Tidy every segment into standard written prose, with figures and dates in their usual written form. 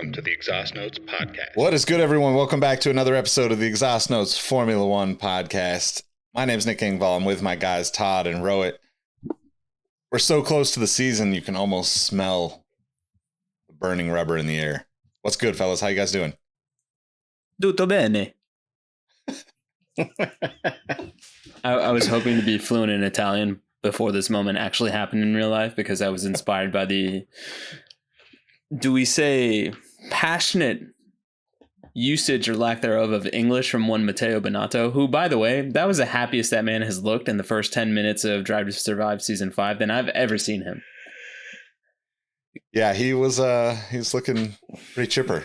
Welcome to the Exhaust Notes podcast. What is good, everyone? Welcome back to another episode of the Exhaust Notes Formula One podcast. My name's Nick Engvall. I'm with my guys Todd and Rohit. We're so close to the season, you can almost smell the burning rubber in the air. What's good, fellas? How you guys doing? Tutto bene. I was hoping to be fluent in Italian before this moment actually happened in real life because I was inspired by the, do we say, passionate usage or lack thereof of English from one Matteo Binotto, who, by the way, that was the happiest that man has looked in the first 10 minutes of Drive to Survive Season 5 than I've ever seen him. Yeah, he was looking pretty chipper.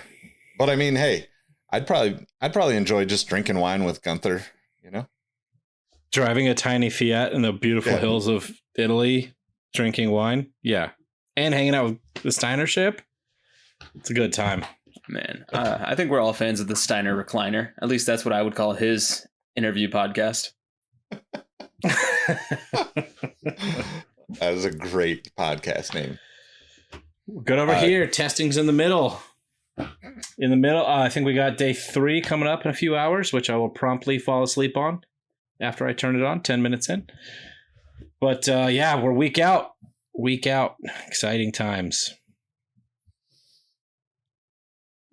But I mean, hey, I'd probably enjoy just drinking wine with Gunther, you know? Driving a tiny Fiat in the beautiful hills of Italy, drinking wine. Yeah. And hanging out with the Steiner ship. It's a good time. Man, I think we're all fans of the Steiner recliner. At least that's what I would call his interview podcast. That is a great podcast name. Good over here. Testing's in the middle. I think we got day 3 coming up in a few hours, which I will promptly fall asleep on after I turn it on 10 minutes in. But yeah, we're week out. Exciting times.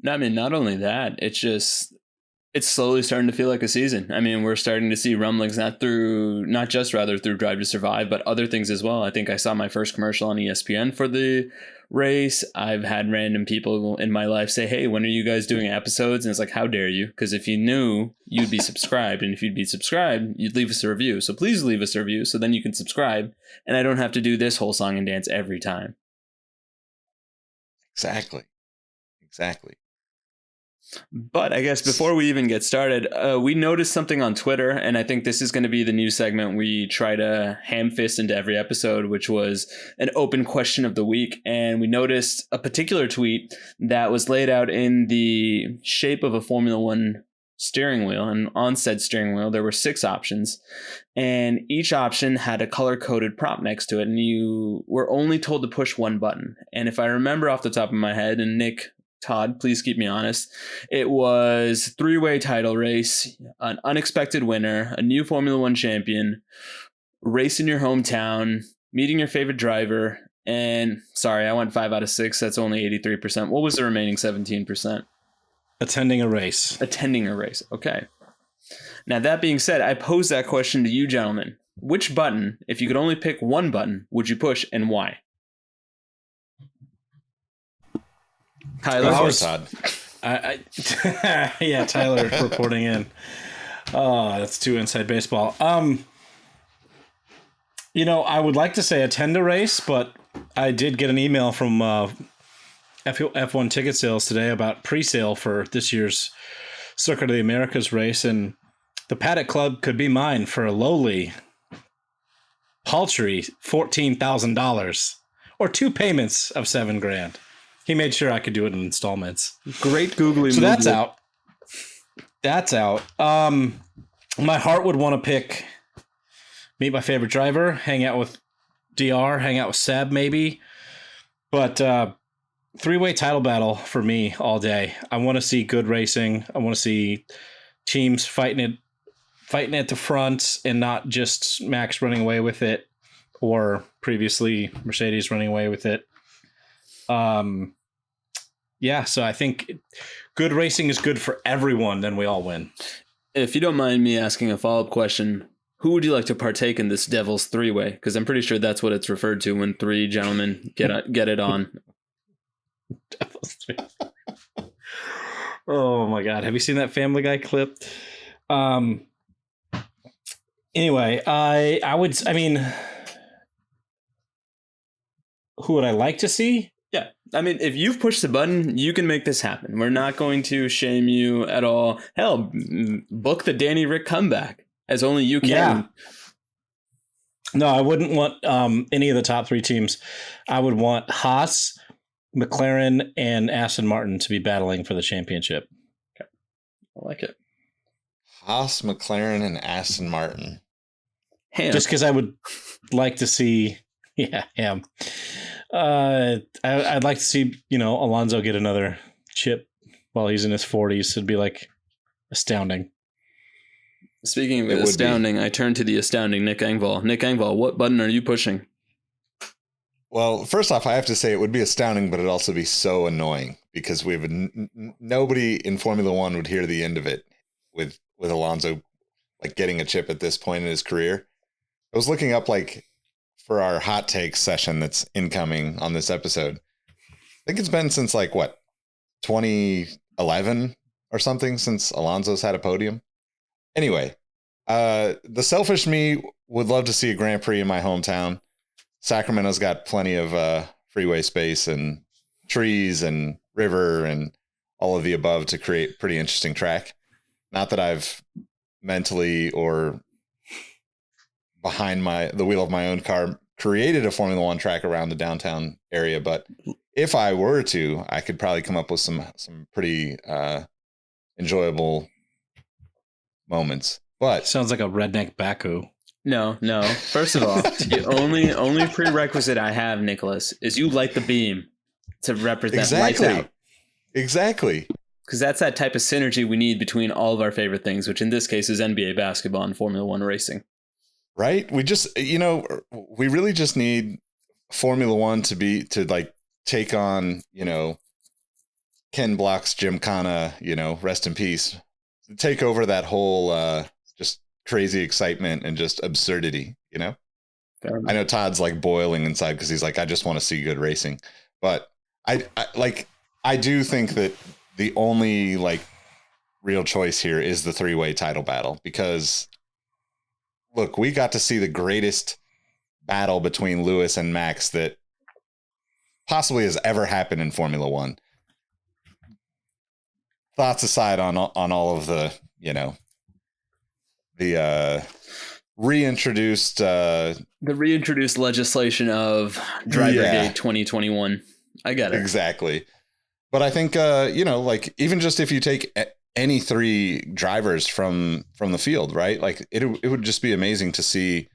No, I mean, not only that, it's slowly starting to feel like a season. I mean, we're starting to see rumblings not through Drive to Survive, but other things as well. I think I saw my first commercial on ESPN for the race. I've had random people in my life say, hey, when are you guys doing episodes? And it's like, how dare you? Because if you knew, you'd be subscribed. And if you'd be subscribed, you'd leave us a review. So please leave us a review so then you can subscribe. And I don't have to do this whole song and dance every time. Exactly. But I guess before we even get started, we noticed something on Twitter, and I think this is going to be the new segment we try to ham-fist into every episode, which was an open question of the week. And we noticed a particular tweet that was laid out in the shape of a Formula One steering wheel. And on said steering wheel, there were 6 options, and each option had a color-coded prompt next to it, and you were only told to push one button. And if I remember off the top of my head, and Nick, Todd, please keep me honest, it was 3-way title race, an unexpected winner, a new Formula One champion, race in your hometown, meeting your favorite driver, and sorry, I went 5 out of 6. That's only 83%. What was the remaining 17%? Attending a race. Okay. Now, that being said, I posed that question to you gentlemen. Which button, if you could only pick one button, would you push and why? Tyler, Todd. Yeah, Tyler reporting in. Oh, that's too inside baseball. I would like to say attend a race, but I did get an email from F1 ticket sales today about pre-sale for this year's Circuit of the Americas race, and the Paddock Club could be mine for a lowly, paltry $14,000 or 2 payments of $7,000. He made sure I could do it in installments. Great googly. So that's out. My heart would want to pick meet my favorite driver, hang out with DR, hang out with Seb maybe. But 3-way title battle for me all day. I want to see good racing. I want to see teams fighting at the front and not just Max running away with it or previously Mercedes running away with it. Yeah, so I think good racing is good for everyone, then we all win. If you don't mind me asking a follow-up question, who would you like to partake in this Devil's 3-way? Because I'm pretty sure that's what it's referred to when 3 gentlemen get it on. Devil's 3-way. Oh my God, have you seen that Family Guy clip? Anyway, who would I like to see? Yeah, I mean, if you've pushed the button, you can make this happen. We're not going to shame you at all. Hell, book the Danny Rick comeback as only you can. Yeah. No, I wouldn't want any of the top 3 teams. I would want Haas, McLaren, and Aston Martin to be battling for the championship. Okay. I like it. Haas, McLaren, and Aston Martin. Just because I would like to see, I'd like to see, Alonso get another chip while he's in his 40s. It'd be like astounding. Speaking of It would astounding, I turn to the astounding Nick Engvall. Nick Engvall, what button are you pushing? Well, first off, I have to say it would be astounding, but it'd also be so annoying because we have nobody in Formula One would hear the end of it with Alonso like getting a chip at this point in his career. I was looking up like for our hot take session that's incoming on this episode. I think it's been since like what 2011 or something since Alonso's had a podium. Anyway, the selfish me would love to see a Grand Prix in my hometown. Sacramento's got plenty of freeway space and trees and river and all of the above to create pretty interesting track. Not that I've mentally or behind the wheel of my own car created a Formula One track around the downtown area, but if I were to, I could probably come up with some pretty enjoyable moments. But Sounds like a redneck Baku. No. First of all, the only prerequisite I have, Nicholas, is you light the beam to represent lights out. Exactly. Because that's that type of synergy we need between all of our favorite things, which in this case is NBA basketball and Formula One racing. Right? We just, we really just need Formula One to like take on, Ken Block's Gymkhana, rest in peace. Take over that whole just crazy excitement and just absurdity, I know Todd's like boiling inside because he's like, I just want to see good racing. But I do think that the only like real choice here is the three-way title battle, because look, we got to see the greatest battle between Lewis and Max that possibly has ever happened in Formula One. Thoughts aside on all of the, the reintroduced legislation of Drivergate 2021. I get it. Exactly. But I think, like even just if you take any three drivers from the field, right? Like it would just be amazing to see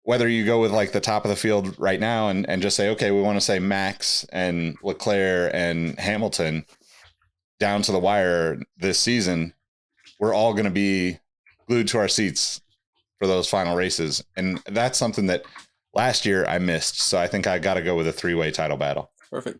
whether you go with like the top of the field right now and just say, okay, we want to say Max and Leclerc and Hamilton down to the wire this season. We're all going to be glued to our seats for those final races. And that's something that last year I missed. So I think I got to go with a three-way title battle. Perfect.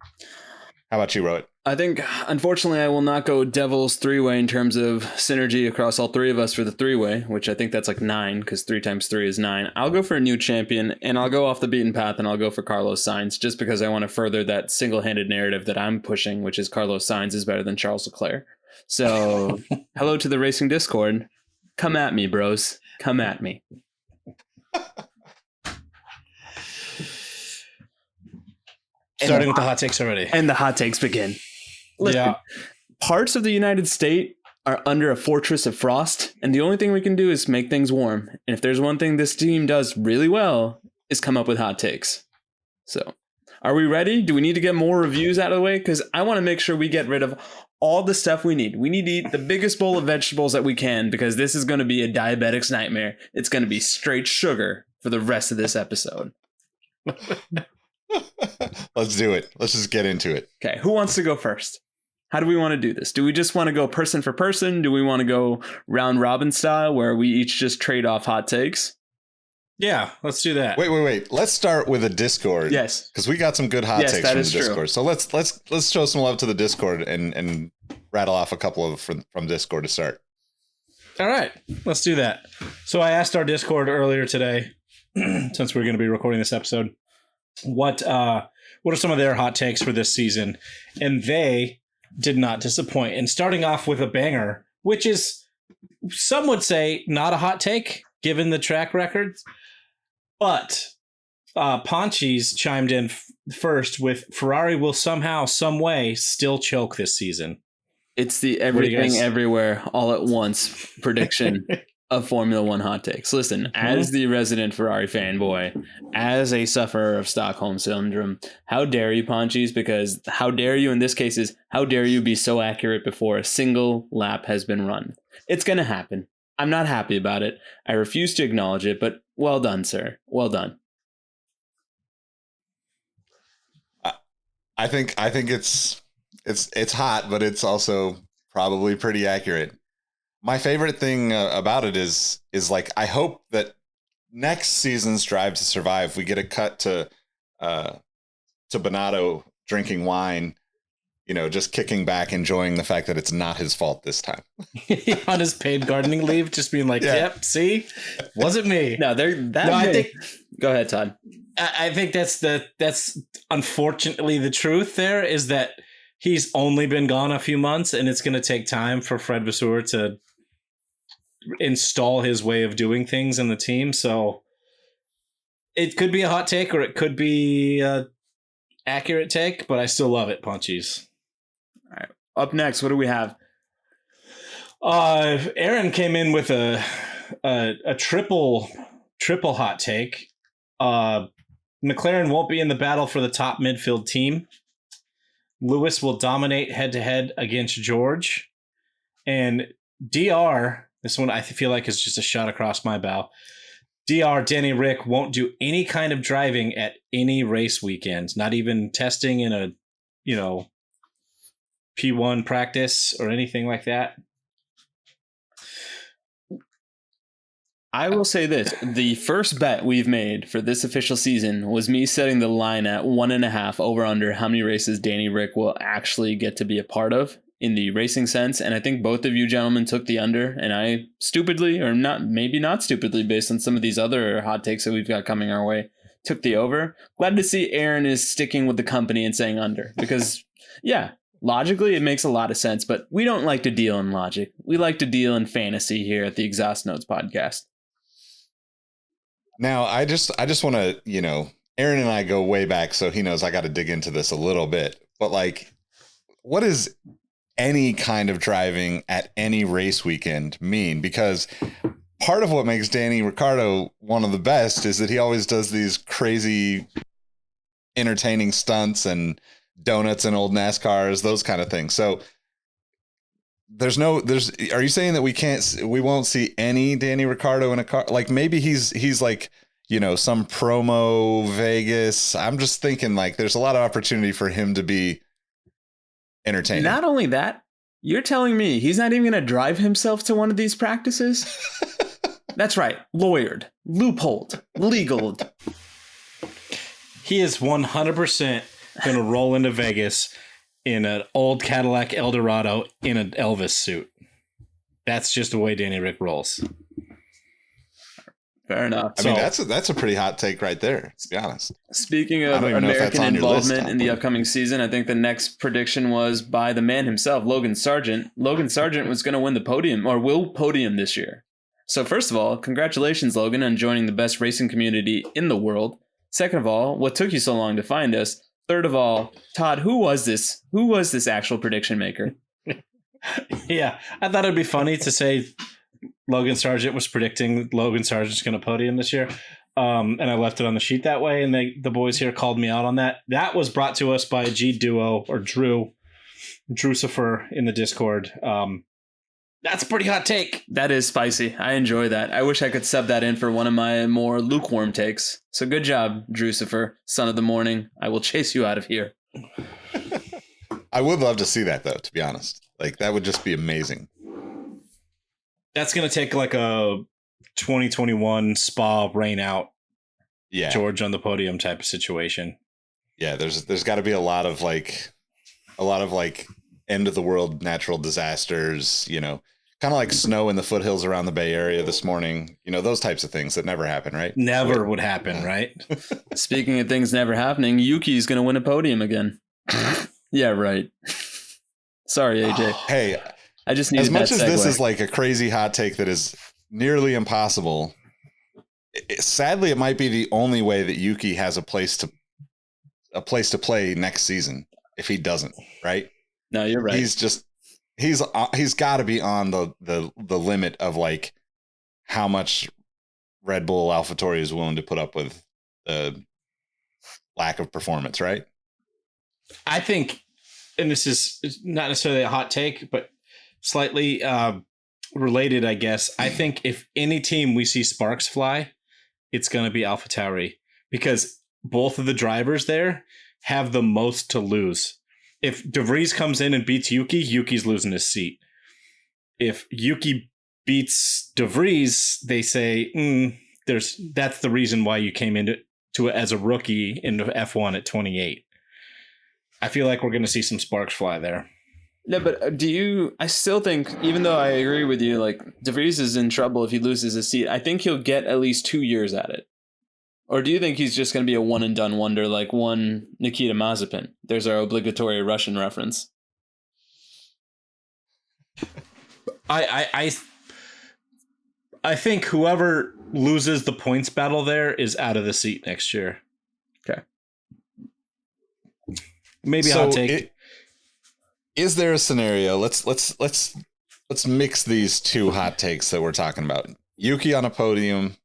How about you, Rohit? I think, unfortunately, I will not go Devil's three-way in terms of synergy across all three of us for the three-way, which I think that's like 9, because 3 times 3 is 9. I'll go for a new champion, and I'll go off the beaten path, and I'll go for Carlos Sainz, just because I want to further that single-handed narrative that I'm pushing, which is Carlos Sainz is better than Charles Leclerc. So, hello to the Racing Discord. Come at me, bros. Come at me. Starting with the hot takes already. And the hot takes begin. Listen, parts of the United States are under a fortress of frost, and the only thing we can do is make things warm. And if there's one thing this team does really well, is come up with hot takes. So, are we ready? Do we need to get more reviews out of the way? Because I want to make sure we get rid of all the stuff we need. We need to eat the biggest bowl of vegetables that we can, because this is going to be a diabetic's nightmare. It's going to be straight sugar for the rest of this episode. Let's do it. Let's just get into it. Okay, who wants to go first? How do we want to do this? Do we just want to go person for person? Do we want to go round robin style where we each just trade off hot takes? Yeah, let's do that. Wait. Let's start with a Discord. Yes. Because we got some good hot takes from the Discord. True. So let's show some love to the Discord and rattle off a couple of from Discord to start. All right, let's do that. So I asked our Discord earlier today, since we're going to be recording this episode, what are some of their hot takes for this season? And they did not disappoint. And starting off with a banger, which is, some would say, not a hot take, given the track records. But Ponchies chimed in first with Ferrari will somehow, some way, still choke this season. It's the everything, everywhere, all at once prediction of Formula One hot takes. Listen, as the resident Ferrari fanboy, as a sufferer of Stockholm Syndrome, how dare you, Ponchies? Because how dare you, in this case, is how dare you be so accurate before a single lap has been run? It's going to happen. I'm not happy about it. I refuse to acknowledge it, but well done, sir. Well done. I think it's it's hot, but it's also probably pretty accurate. My favorite thing about it is like, I hope that next season's Drive to Survive, we get a cut to Bonato drinking wine, just kicking back, enjoying the fact that it's not his fault this time. On his paid gardening leave, just being like, "Yep, see, wasn't me." No, I think. Go ahead, Todd. I think that's unfortunately the truth. There is that he's only been gone a few months, and it's going to take time for Fred Vasseur to install his way of doing things in the team. So it could be a hot take, or it could be a accurate take, but I still love it, Punchies. All right. Up next, what do we have? Aaron came in with a triple hot take. McLaren won't be in the battle for the top midfield team. Lewis will dominate head-to-head against George. And DR, this one I feel like is just a shot across my bow. DR, Danny Rick won't do any kind of driving at any race weekend, not even testing in a, P1 practice or anything like that. I will say this. The first bet we've made for this official season was me setting the line at 1.5 over under how many races Danny Rick will actually get to be a part of in the racing sense. And I think both of you gentlemen took the under, and I stupidly, or not, maybe not stupidly based on some of these other hot takes that we've got coming our way, took the over. Glad to see Aaron is sticking with the company and saying under, because logically it makes a lot of sense, but we don't like to deal in logic. We like to deal in fantasy here at the Exhaust Notes podcast. Now, I just want to, Aaron and I go way back, so he knows I got to dig into this a little bit. But like, what does any kind of driving at any race weekend mean? Because part of what makes Danny Ricciardo one of the best is that he always does these crazy, entertaining stunts and donuts and old NASCARs, those kind of things. So are you saying that we won't see any Danny Ricciardo in a car? Like, maybe he's like, some promo Vegas. I'm just thinking, like, there's a lot of opportunity for him to be entertaining. Not only that, you're telling me he's not even going to drive himself to one of these practices? That's right. Lawyered, loopholed, legaled. He is 100% going to roll into Vegas in an old Cadillac Eldorado in an Elvis suit. That's just the way Danny Rick rolls. Fair enough. I mean, that's a pretty hot take right there, to be honest. Speaking of American involvement in the upcoming season, I think the next prediction was by the man himself, Logan Sargent. Logan Sargent was going to win the podium, or will podium this year. So first of all, congratulations, Logan, on joining the best racing community in the world. Second of all, what took you so long to find us? Third of all, Todd, who was this? Who was this actual prediction maker? Yeah, I thought it'd be funny to say Logan Sargent was predicting Logan Sargent's going to podium this year. And I left it on the sheet that way. And the boys here called me out on that. That was brought to us by G Duo, or Drucifer in the Discord. That's a pretty hot take. That is spicy. I enjoy that. I wish I could sub that in for one of my more lukewarm takes. So good job, Drucifer, son of the morning. I will chase you out of here. I would love to see that, though, to be honest. Like, that would just be amazing. That's going to take like a 2021 Spa rain out. Yeah. George on the podium type of situation. Yeah, there's got to be a lot of end of the world natural disasters, kind of like snow in the foothills around the Bay Area this morning, those types of things that never happen, right? Never would happen, right? Speaking of things never happening, Yuki's going to win a podium again. Yeah, right. Sorry, AJ. Hey, I just needed as much as segue. this is like a crazy hot take that is nearly impossible, sadly, it might be the only way that Yuki has a place to play next season if he doesn't, right? No, you're right. He's got to be on the limit of like how much Red Bull AlphaTauri is willing to put up with the lack of performance, right? I think, and this is not necessarily a hot take, but slightly related, I guess. I think if any team we see sparks fly, it's going to be AlphaTauri, because both of the drivers there have the most to lose. if DeVries comes in and beats Yuki, Yuki's losing his seat. If Yuki beats DeVries, they say that's the reason why you came into it as a rookie into F1 at 28. I feel like we're going to see some sparks fly there. No, but I still think, even though I agree with you, like DeVries is in trouble if he loses his seat, I think he'll get at least 2 years at it. Or do you think he's just going to be a one and done wonder like one Nikita Mazepin? There's our obligatory Russian reference. I think whoever loses the points battle there is out of the seat next year. Okay. Maybe I'll take. Is there a scenario? Let's mix these two hot takes that we're talking about. Yuki on a podium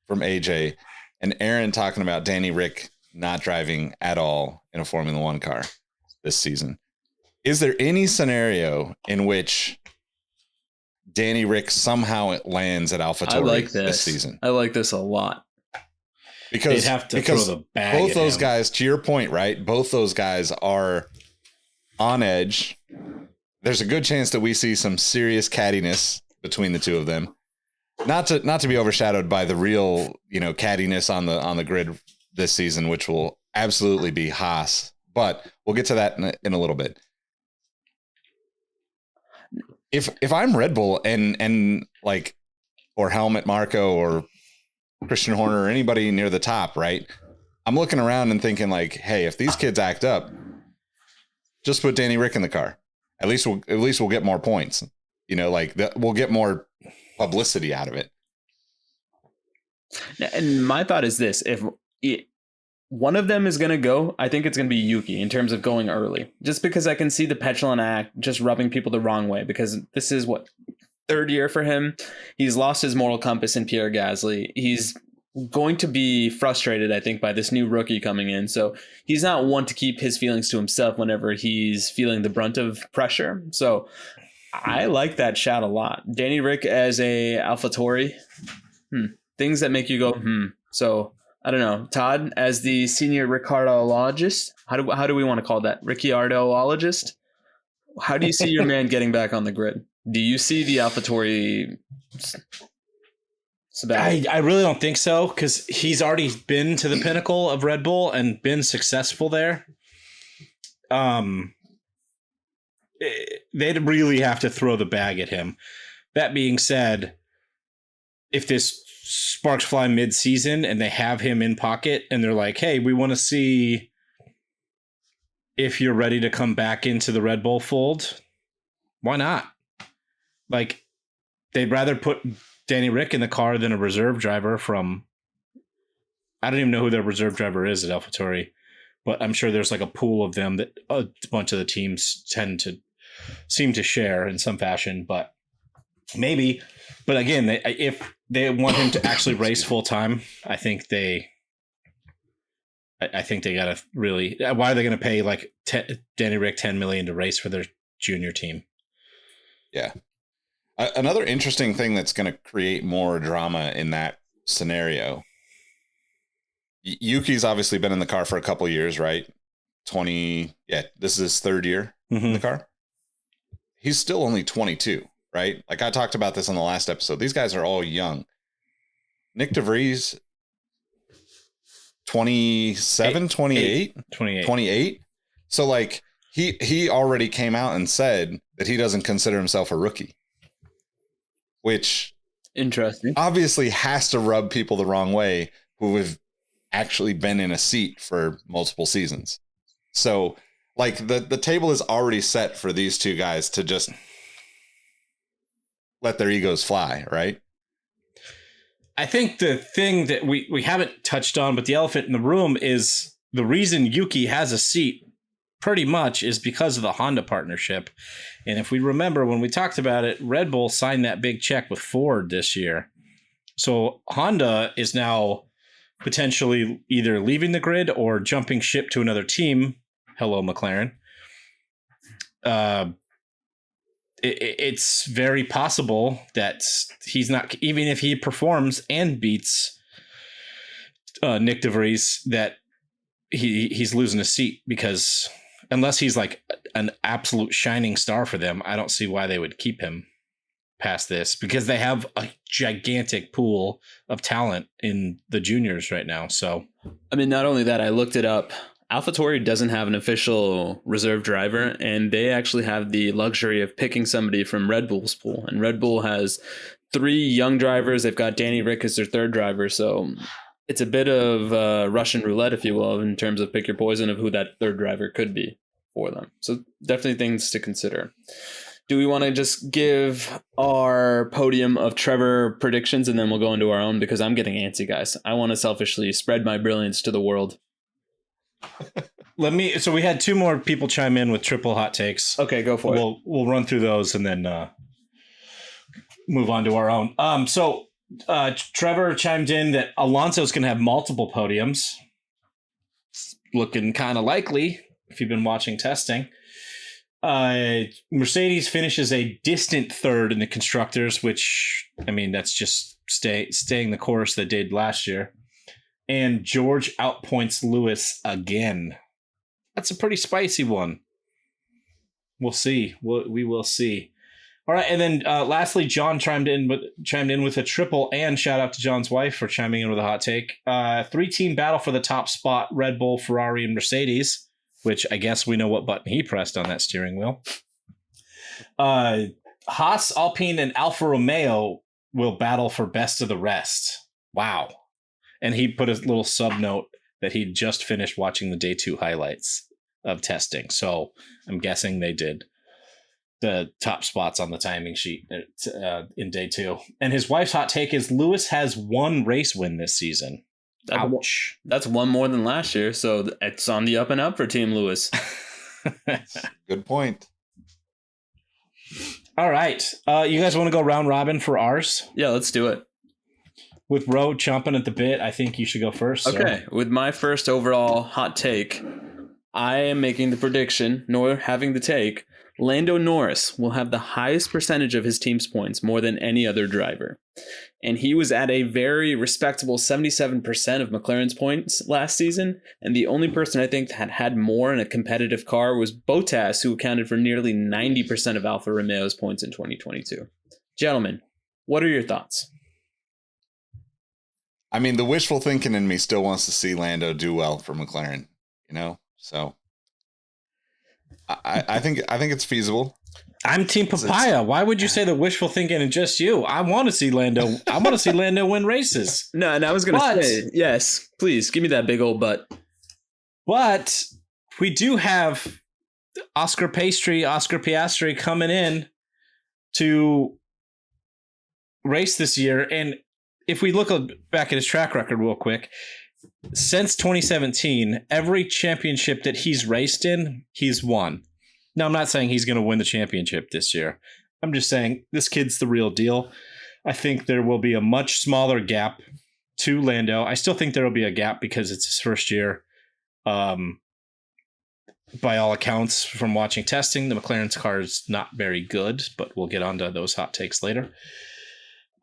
from AJ, and Aaron talking about Danny Rick not driving at all in a Formula One car this season. Is there any scenario in which Danny Rick somehow lands at AlphaTauri this season? I like this a lot. Because they'd have to throw the bag both at those him. guys, to your point, right? Both those guys are on edge. There's a good chance that we see some serious cattiness between the two of them. Not to be overshadowed by the real, cattiness on the grid this season, which will absolutely be Haas. But we'll get to that in a little bit. If I'm Red Bull and like, or Helmut Marko or Christian Horner or anybody near the top, right? I'm looking around and thinking like, hey, if these kids act up, just put Danny Rick in the car. At least we'll get more points. We'll get more publicity out of it. And my thought is this: if one of them is going to go, I think it's going to be Yuki in terms of going early. Just because I can see the petulant act just rubbing people the wrong way. Because this is third year for him. He's lost his moral compass in Pierre Gasly. He's going to be frustrated, I think, by this new rookie coming in. So he's not one to keep his feelings to himself whenever he's feeling the brunt of pressure. So I like that shot a lot. Danny Rick as a AlphaTauri. Things that make you go, So I don't know. Todd, as the senior Ricciardoologist, how do we want to call that? Ricciardoologist? How do you see your man getting back on the grid? Do you see the AlphaTauri? I really don't think so, because he's already been to the pinnacle of Red Bull and been successful there. They'd really have to throw the bag at him. That being said, if this sparks fly mid-season and they have him in pocket and they're like, hey, we want to see if you're ready to come back into the Red Bull fold, why not? Like, they'd rather put Danny Rick in the car than a reserve driver from, I don't even know who their reserve driver is at AlphaTauri, but I'm sure there's like a pool of them that a bunch of the teams seem to share in some fashion, but maybe. But again, if they want him to actually race full time, I think they got to really, why are they going to pay like Danny Rick $10 million to race for their junior team? Yeah. Another interesting thing that's going to create more drama in that scenario. Yuki's obviously been in the car for a couple years, right? This is his third year in the car. He's still only 22, right? Like I talked about this on the last episode. These guys are all young. Nick DeVries, 27, 28? 28. So like he already came out and said that he doesn't consider himself a rookie. Which interesting obviously has to rub people the wrong way who have actually been in a seat for multiple seasons. So like the table is already set for these two guys to just let their egos fly, right? I think the thing that we haven't touched on, but the elephant in the room is the reason Yuki has a seat pretty much is because of the Honda partnership. And if we remember when we talked about it, Red Bull signed that big check with Ford this year. So Honda is now potentially either leaving the grid or jumping ship to another team. Hello, McLaren. It's very possible that he's not, even if he performs and beats Nick DeVries, that he's losing a seat because unless he's like an absolute shining star for them, I don't see why they would keep him past this, because they have a gigantic pool of talent in the juniors right now. So, I mean, not only that, I looked it up. AlphaTauri doesn't have an official reserve driver, and they actually have the luxury of picking somebody from Red Bull's pool. And Red Bull has 3 young drivers. They've got Danny Rick as their 3rd driver. So it's a bit of Russian roulette, if you will, in terms of pick your poison of who that 3rd driver could be for them. So definitely things to consider. Do we want to just give our podium of Trevor predictions and then we'll go into our own? Because I'm getting antsy, guys. I want to selfishly spread my brilliance to the world. So we had 2 more people chime in with triple hot takes. Okay, go for it. We'll run through those and then move on to our own. Trevor chimed in that Alonso's going to have multiple podiums. It's looking kind of likely if you've been watching testing. Mercedes finishes a distant 3rd in the constructors, which, I mean, that's just staying the course they did last year. And George outpoints Lewis again. That's a pretty spicy one. We'll see. We will see. All right, and then lastly, John chimed in with a triple, and shout out to John's wife for chiming in with a hot take. 3-team battle for the top spot: Red Bull, Ferrari, and Mercedes. Which I guess we know what button he pressed on that steering wheel. Haas, Alpine, and Alfa Romeo will battle for best of the rest. Wow. And he put a little sub note that he'd just finished watching the day 2 highlights of testing. So I'm guessing they did the top spots on the timing sheet in day 2. And his wife's hot take is Lewis has 1 race win this season. Ouch. That's 1 more than last year, so it's on the up and up for Team Lewis. Good point. All right. You guys want to go round robin for ours? Yeah, let's do it. With Ro chomping at the bit, I think you should go first. Okay, with my first overall hot take, I am making the prediction, nor having the take, Lando Norris will have the highest percentage of his team's points, more than any other driver. And he was at a very respectable 77% of McLaren's points last season. And the only person I think that had more in a competitive car was Bottas, who accounted for nearly 90% of Alfa Romeo's points in 2022. Gentlemen, what are your thoughts? I mean, the wishful thinking in me still wants to see Lando do well for McLaren, so I think it's feasible. I'm Team Papaya. Why would you say the wishful thinking and just you? I want to see Lando. I want to see Lando win races. No, and I was going to say, yes, please give me that big old butt. But we do have Oscar Piastri coming in to race this year. And if we look back at his track record real quick, since 2017, every championship that he's raced in, he's won. Now, I'm not saying he's going to win the championship this year. I'm just saying this kid's the real deal. I think there will be a much smaller gap to Lando. I still think there will be a gap because it's his first year. By all accounts, from watching testing, the McLaren's car is not very good, but we'll get onto those hot takes later.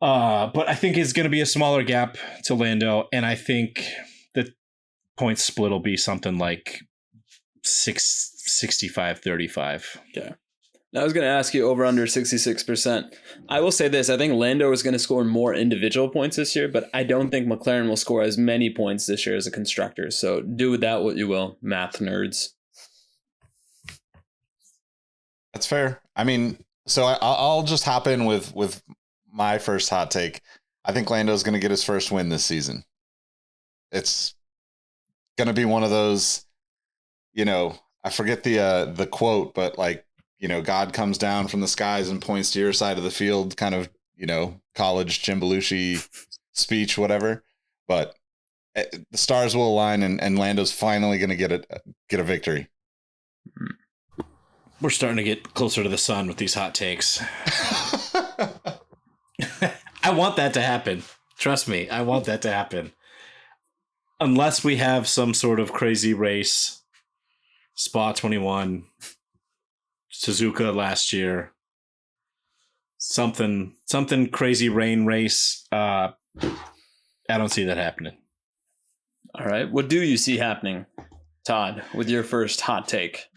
But I think it's going to be a smaller gap to Lando, and I think the point split will be something like 65-35. Yeah. Now, I was going to ask you over under 66%. I will say this. I think Lando is going to score more individual points this year, but I don't think McLaren will score as many points this year as a constructor. So do with that what you will, math nerds. That's fair. I mean, so I'll just hop in with my first hot take. I think Lando's going to get his first win this season. It's going to be one of those, I forget the quote, but like, God comes down from the skies and points to your side of the field, kind of, college Jim Belushi speech, whatever. But the stars will align, and Lando's finally going to get a victory. We're starting to get closer to the sun with these hot takes. I want that to happen. Trust me, I want that to happen. Unless we have some sort of crazy race, Spa 21, Suzuka last year, something crazy rain race. I don't see that happening. All right. What do you see happening, Todd, with your first hot take?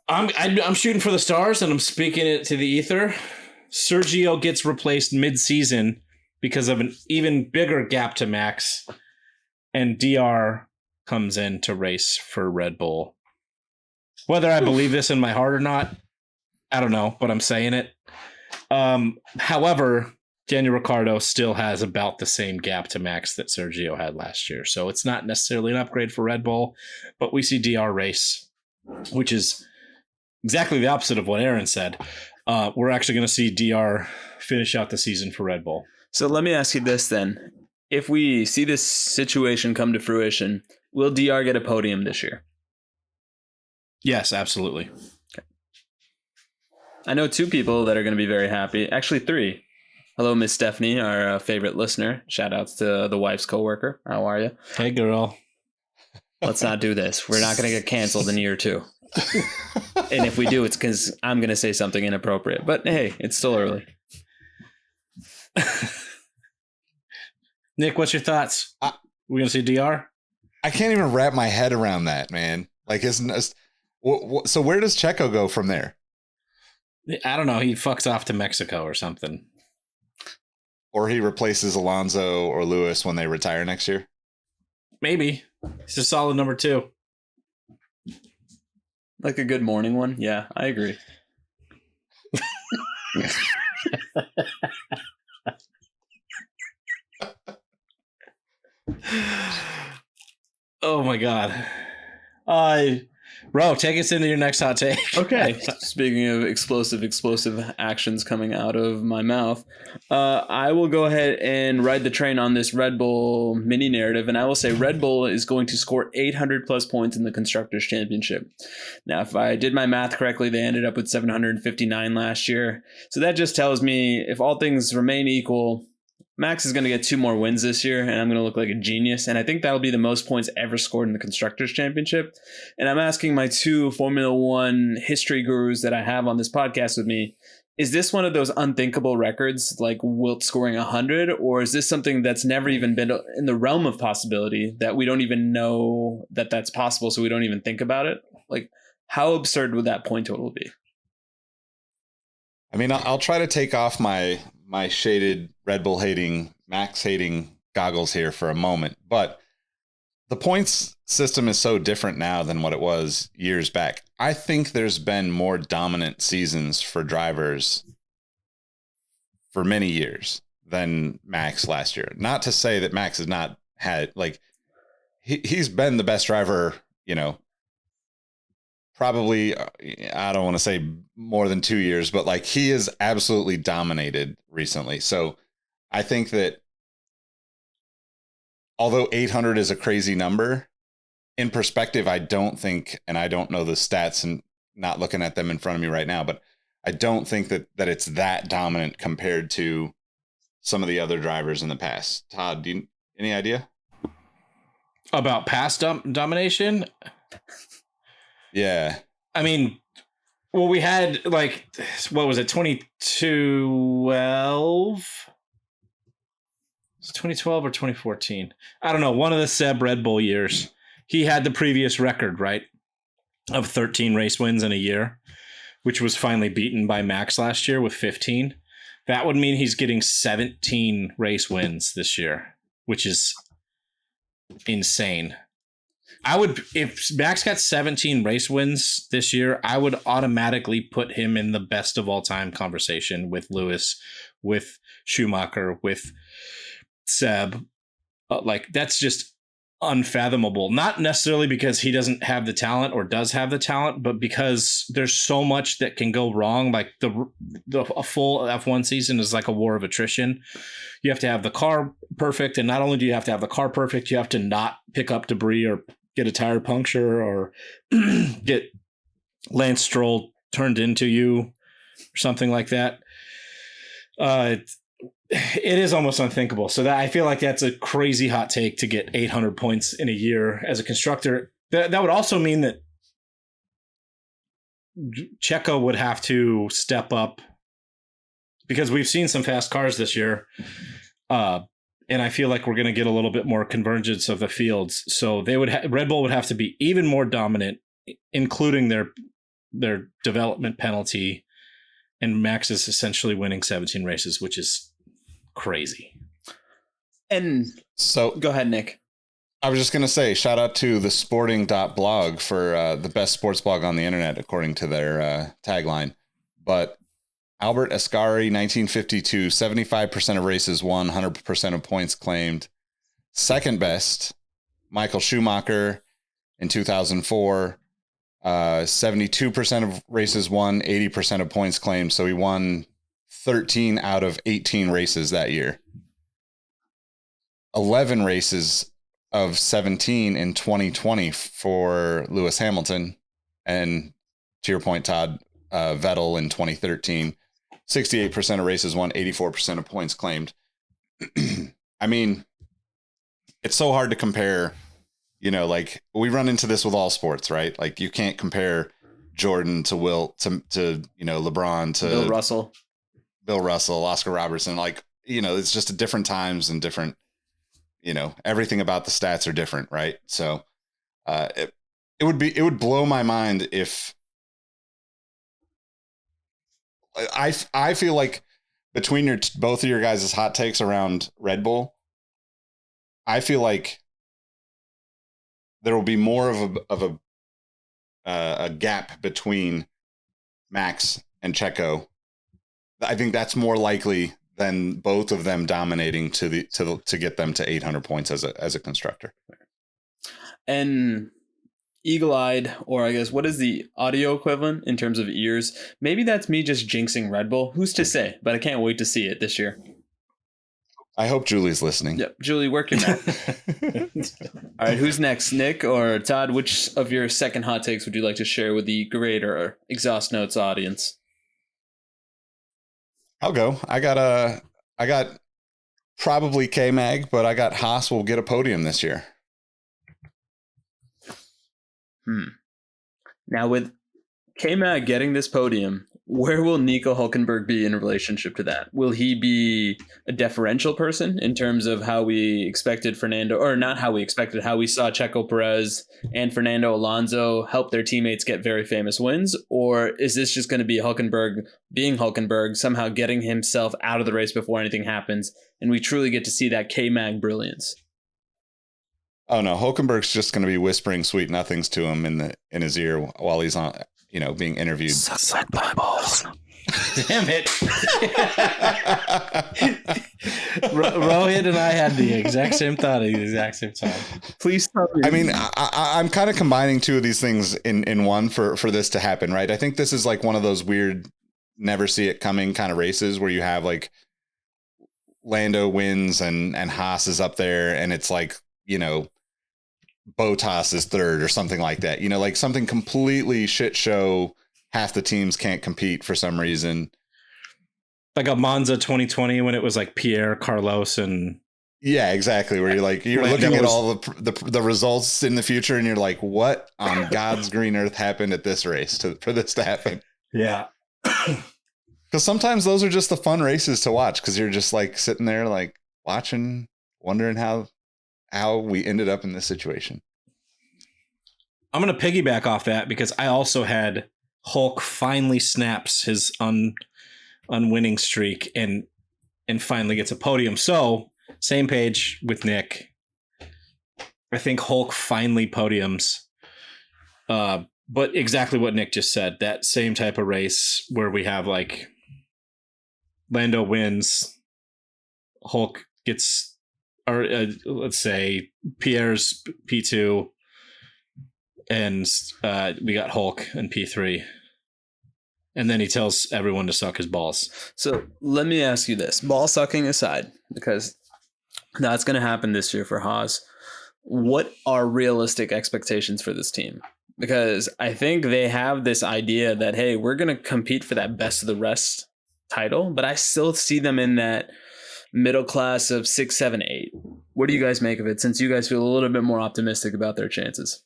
I'm shooting for the stars, and I'm speaking it to the ether. Sergio gets replaced mid-season because of an even bigger gap to Max, and DR comes in to race for Red Bull. Whether I believe this in my heart or not, I don't know, but I'm saying it. However, Daniel Ricciardo still has about the same gap to Max that Sergio had last year, so it's not necessarily an upgrade for Red Bull, but we see DR race, which is exactly the opposite of what Aaron said. We're actually going to see DR finish out the season for Red Bull. So let me ask you this then. If we see this situation come to fruition, will DR get a podium this year? Yes, absolutely. Okay. I know 2 people that are going to be very happy. Actually, 3. Hello, Miss Stephanie, our favorite listener. Shout outs to the wife's coworker. How are you? Hey, girl. Let's not do this. We're not going to get canceled in year 2. And if we do, it's because I'm going to say something inappropriate. But hey, it's still early. Nick, what's your thoughts? We going to see DR? I can't even wrap my head around that, man. Like, so where does Checo go from there? I don't know. He fucks off to Mexico or something. Or he replaces Alonso or Lewis when they retire next year? Maybe. He's a solid number 2. Like a good morning one? Yeah, I agree. Oh my God. Ro, take us into your next hot take. Okay. Speaking of explosive actions coming out of my mouth, I will go ahead and ride the train on this Red Bull mini narrative, and I will say Red Bull is going to score 800 plus points in the Constructors' Championship. Now, if I did my math correctly, they ended up with 759 last year. So that just tells me if all things remain equal, Max is going to get 2 more wins this year, and I'm going to look like a genius. And I think that'll be the most points ever scored in the Constructors' Championship. And I'm asking my 2 Formula One history gurus that I have on this podcast with me, is this one of those unthinkable records, like Wilt scoring 100? Or is this something that's never even been in the realm of possibility, that we don't even know that that's possible, so we don't even think about it? Like, how absurd would that point total be? I mean, I'll try to take off my shaded Red Bull hating, Max hating goggles here for a moment, but the points system is so different now than what it was years back. I think there's been more dominant seasons for drivers for many years than Max last year. Not to say that Max has not had, like, he's been the best driver, probably, I don't want to say more than 2 years, but like he is absolutely dominated recently. So I think that although 800 is a crazy number, in perspective, I don't think, and I don't know the stats and not looking at them in front of me right now, but I don't think that it's that dominant compared to some of the other drivers in the past. Todd, any idea? About past domination? Yeah. I mean, well, we had like, what was it, 2012? Was it 2012 or 2014? I don't know. One of the Seb Red Bull years. He had the previous record, right, of 13 race wins in a year, which was finally beaten by Max last year with 15. That would mean he's getting 17 race wins this year, which is insane. If Max got 17 race wins this year, I would automatically put him in the best of all time conversation with Lewis, with Schumacher, with Seb. Like, that's just unfathomable. Not necessarily because he doesn't have the talent or does have the talent, but because there's so much that can go wrong. Like a full F1 season is like a war of attrition. You have to have the car perfect, and not only do you have to have the car perfect, you have to not pick up debris or get a tire puncture or get Lance Stroll turned into you or something like that. It is almost unthinkable. So that I feel like that's a crazy hot take to get 800 points in a year as a constructor. That would also mean that Checo would have to step up, because we've seen some fast cars this year. And I feel like we're going to get a little bit more convergence of the fields. So they would Red Bull would have to be even more dominant, including their development penalty, and Max is essentially winning 17 races, which is crazy. And So go ahead, Nick. I was just going to say, shout out to the sporting.blog for the best sports blog on the internet, according to their tagline. But Albert Ascari, 1952, 75% of races won, 100% of points claimed. Second best, Michael Schumacher in 2004, 72% of races won, 80% of points claimed. So he won 13 out of 18 races that year. 11 races of 17 in 2020 for Lewis Hamilton. And to your point, Todd, Vettel in 2013, 68% of races won, 84% of points claimed. I mean, it's so hard to compare, you know, like we run into this with all sports, right? Like you can't compare Jordan to Wilt to you know, LeBron to Bill Russell, Oscar Robertson. Like, you know, it's just different times and different, you know, everything about the stats are different, right? So it would blow my mind if I feel like between both of your guys' hot takes around Red Bull, I feel like there will be more of a gap between Max and Checo. I think that's more likely than both of them dominating to get them to 800 points as a constructor. And eagle-eyed, or I guess what is the audio equivalent in terms of ears? Maybe that's me just jinxing Red Bull. Who's to say? But I can't wait to see it this year. I hope Julie's listening. Yep, Julie, work your math. All right, who's next, Nick or Todd? Which of your second hot takes would you like to share with the greater Exhaust Notes audience? I'll go. I got probably K-Mag, but I got Haas will get a podium this year. Now with K-Mag getting this podium, where will Nico Hülkenberg be in relationship to that? Will he be a deferential person in terms of how we expected Fernando, or not how we expected, how we saw Checo Perez and Fernando Alonso help their teammates get very famous wins? Or is this just going to be Hülkenberg being Hülkenberg, somehow getting himself out of the race before anything happens, and we truly get to see that K-Mag brilliance? Oh no, Hülkenberg's just going to be whispering sweet nothings to him in his ear while he's on, you know, being interviewed. Suck my balls. Damn it. Rohit and I had the exact same thought at the exact same time. Please stop. I mean, I'm kind of combining two of these things in one for this to happen, right? I think this is like one of those weird, never see it coming kind of races where you have like Lando wins and Haas is up there, and it's like, you know, Bottas is third or something like that, you know, like something completely shit show. Half the teams can't compete for some reason. Like a Monza 2020 when it was like Pierre, Carlos, and yeah, exactly. Where you're looking at all the results in the future, and you're like, what on God's green earth happened at this race for this to happen? Yeah, because sometimes those are just the fun races to watch, because you're just like sitting there like watching, wondering how we ended up in this situation. I'm going to piggyback off that because I also had Hulk finally snaps his unwinning streak and finally gets a podium. So same page with Nick. I think Hulk finally podiums. But exactly what Nick just said, that same type of race where we have like Lando wins, Hulk gets, or let's say Pierre's P2, and we got Hulk in P3. And then he tells everyone to suck his balls. So let me ask you this, ball sucking aside, because that's going to happen this year for Haas. What are realistic expectations for this team? Because I think they have this idea that, hey, we're going to compete for that best of the rest title, but I still see them in that middle class of 6, 7, 8. What do you guys make of it, since you guys feel a little bit more optimistic about their chances?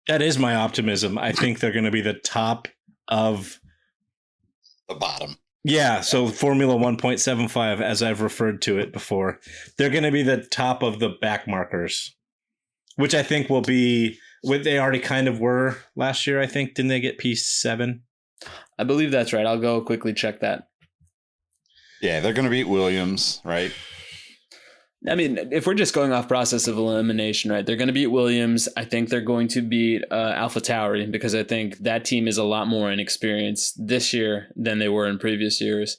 That is my optimism. I think they're going to be the top of the bottom. Yeah, so Formula 1.75, as I've referred to it before, they're going to be the top of the back markers, which I think will be They already kind of were last year, I think. Didn't they get P7? I believe that's right. I'll go quickly check that. Yeah, they're going to beat Williams, right? I mean, if we're just going off process of elimination, right, they're going to beat Williams. I think they're going to beat AlphaTauri because I think that team is a lot more inexperienced this year than they were in previous years.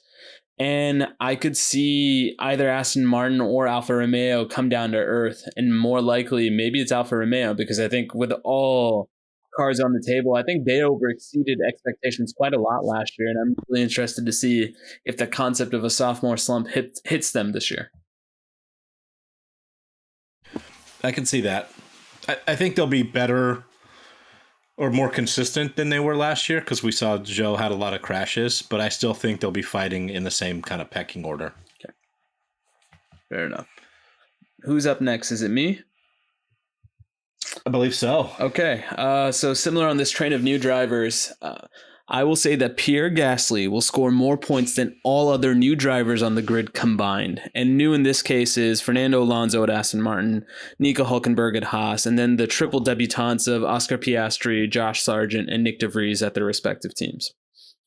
And I could see either Aston Martin or Alfa Romeo come down to earth, and more likely maybe it's Alfa Romeo because I think with all cards on the table, I think they overexceeded expectations quite a lot last year, and I'm really interested to see if the concept of a sophomore slump hits them this year. I can see that. I think they'll be better or more consistent than they were last year because we saw Joe had a lot of crashes, but I still think they'll be fighting in the same kind of pecking order. Okay. Fair enough. Who's up next? Is it me? I believe so. Okay. So similar on this train of new drivers, I will say that Pierre Gasly will score more points than all other new drivers on the grid combined. And new in this case is Fernando Alonso at Aston Martin, Nico Hülkenberg at Haas, and then the triple debutantes of Oscar Piastri, Josh Sargent, and Nick De Vries at their respective teams.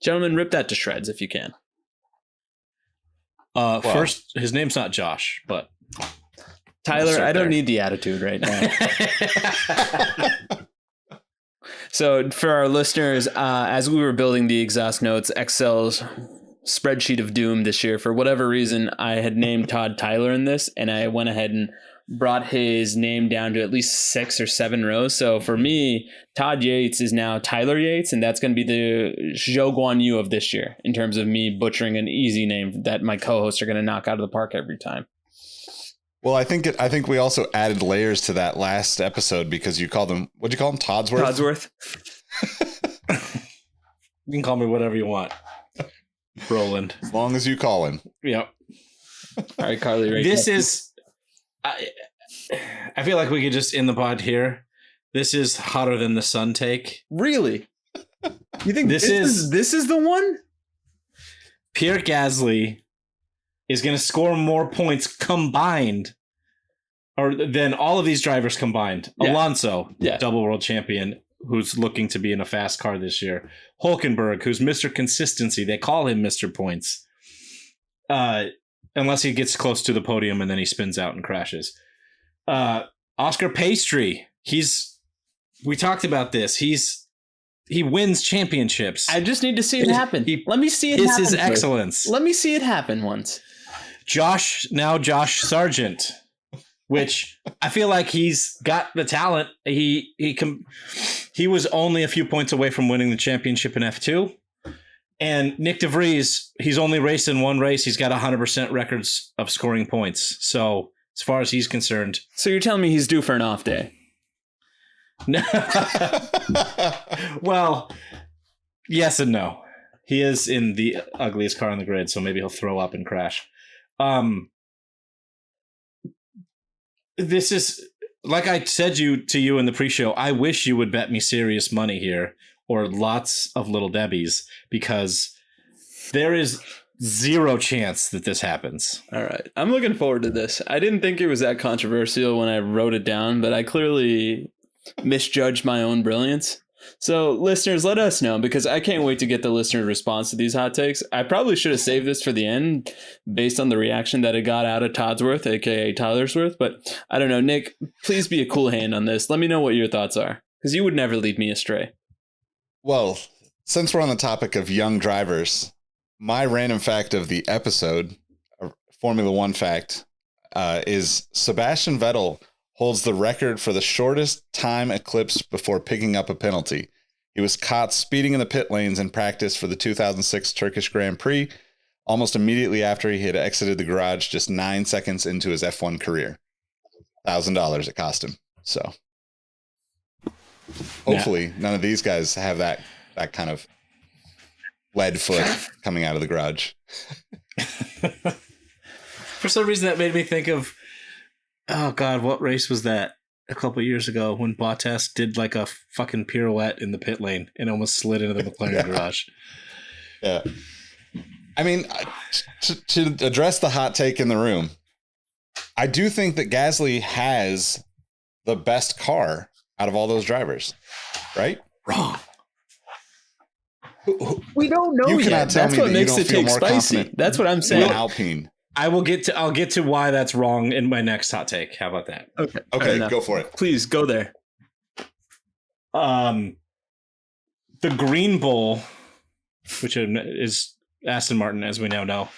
Gentlemen, rip that to shreds if you can. First, his name's not Josh, but... Tyler, I don't need the attitude right now. So for our listeners, as we were building the Exhaust Notes Excel's spreadsheet of doom this year, for whatever reason, I had named Todd Tyler in this, and I went ahead and brought his name down to at least 6 or 7 rows. So for me, Todd Yates is now Tyler Yates, and that's going to be the Zhou Guan Yu of this year in terms of me butchering an easy name that my co-hosts are going to knock out of the park every time. Well, I think we also added layers to that last episode because you called him, what'd you call him? Todsworth? You can call me whatever you want. Roland. As long as you call him. Yep. All right, Carly. Right this is, I feel like we could just end the pod here. This is hotter than the sun take. Really? You think this is the one? Pierre Gasly is going to score more points combined or than all of these drivers combined. Yeah. Alonso, double world champion, who's looking to be in a fast car this year. Hülkenberg, who's Mr. Consistency. They call him Mr. Points. Unless he gets close to the podium and then he spins out and crashes. Oscar Piastri, we talked about this. He wins championships. I just need to see it happen. Let me see it happen. This is excellence. Let me see it happen once. Josh Sargent, which I feel like he's got the talent. He was only a few points away from winning the championship in F2. And Nick De Vries, he's only raced in one race. He's got 100% records of scoring points. So as far as he's concerned. So you're telling me he's due for an off day? Well, yes and no. He is in the ugliest car on the grid, so maybe he'll throw up and crash. This is, like I said to you in the pre-show, I wish you would bet me serious money here or lots of little Debbies because there is zero chance that this happens. All right. I'm looking forward to this. I didn't think it was that controversial when I wrote it down, but I clearly misjudged my own brilliance. So listeners, let us know because I can't wait to get the listener response to these hot takes. I probably should have saved this for the end based on the reaction that it got out of Todsworth, aka Tylersworth. But I don't know, Nick, please be a cool hand on this. Let me know what your thoughts are because you would never lead me astray. Well, since we're on the topic of young drivers, my random fact of the episode, Formula One fact, is Sebastian Vettel holds the record for the shortest time eclipsed before picking up a penalty. He was caught speeding in the pit lanes in practice for the 2006 Turkish Grand Prix, almost immediately after he had exited the garage just 9 seconds into his F1 career. $1,000 it cost him. So hopefully none of these guys have that kind of lead foot coming out of the garage. For some reason that made me think of, oh God, what race was that a couple of years ago when Bottas did like a fucking pirouette in the pit lane and almost slid into the McLaren garage? Yeah. I mean, to address the hot take in the room, I do think that Gasly has the best car out of all those drivers, right? Wrong. We don't know You yet. cannot tell That's me what that you makes don't it feel take more spicy. confident That's what I'm than saying. Alpine. I'll get to why that's wrong in my next hot take. How about that? Okay. Okay, go for it. Please go there. The Green Bull, which is Aston Martin, as we now know,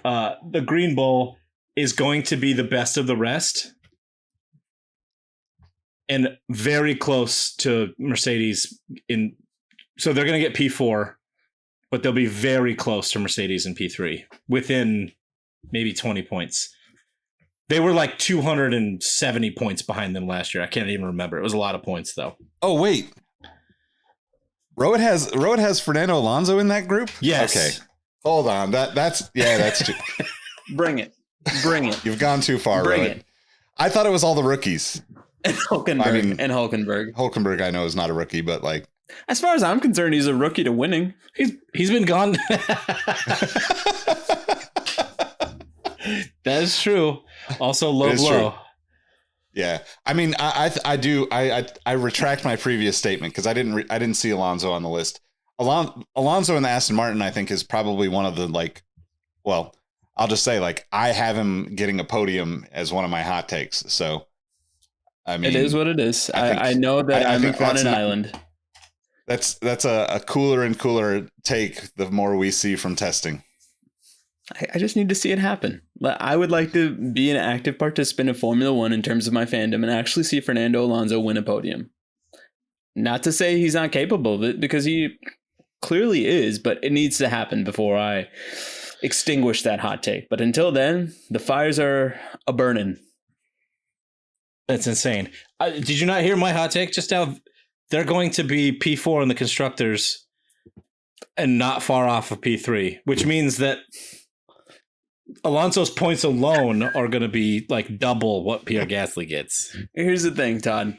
the Green Bull is going to be the best of the rest and very close to Mercedes so they're going to get P4, but they'll be very close to Mercedes in P3 within maybe 20 points. They were like 270 points behind them last year. I can't even remember. It was a lot of points, though. Oh, wait. Rohit has Fernando Alonso in that group? Yes. Okay. Hold on. That's too. Bring it. You've gone too far, Bring Rohit. it. I thought it was all the rookies. And Hulkenberg. Hulkenberg, I know, is not a rookie, but like, As far as I'm concerned, he's a rookie to winning. He's been gone. That is true. Also low blow. True. Yeah, I mean, I retract my previous statement because I didn't see Alonso on the list. Alonso in the Aston Martin, I think, is probably one of the I'll just say I have him getting a podium as one of my hot takes. So, I mean, it is what it is. I know that I'm on an island. That's a cooler and cooler take the more we see from testing. I just need to see it happen. I would like to be an active participant in Formula One in terms of my fandom and actually see Fernando Alonso win a podium. Not to say he's not capable of it, because he clearly is, but it needs to happen before I extinguish that hot take. But until then, the fires are a-burning. That's insane. Did you not hear my hot take just now? They're going to be P4 in the constructors and not far off of P3, which means that Alonso's points alone are going to be like double what Pierre Gasly gets. Here's the thing, Todd.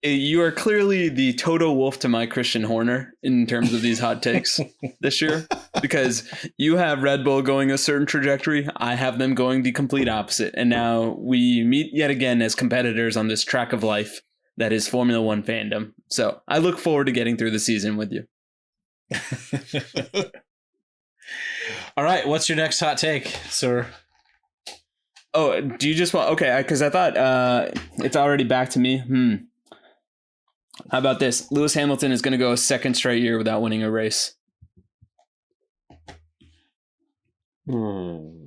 You are clearly the Toto Wolff to my Christian Horner in terms of these hot takes this year, because you have Red Bull going a certain trajectory. I have them going the complete opposite. And now we meet yet again as competitors on this track of life that is Formula One fandom. So I look forward to getting through the season with you. All right. What's your next hot take, sir? Oh, do you just want... Okay, because I thought it's already back to me. How about this? Lewis Hamilton is going to go a second straight year without winning a race. Well,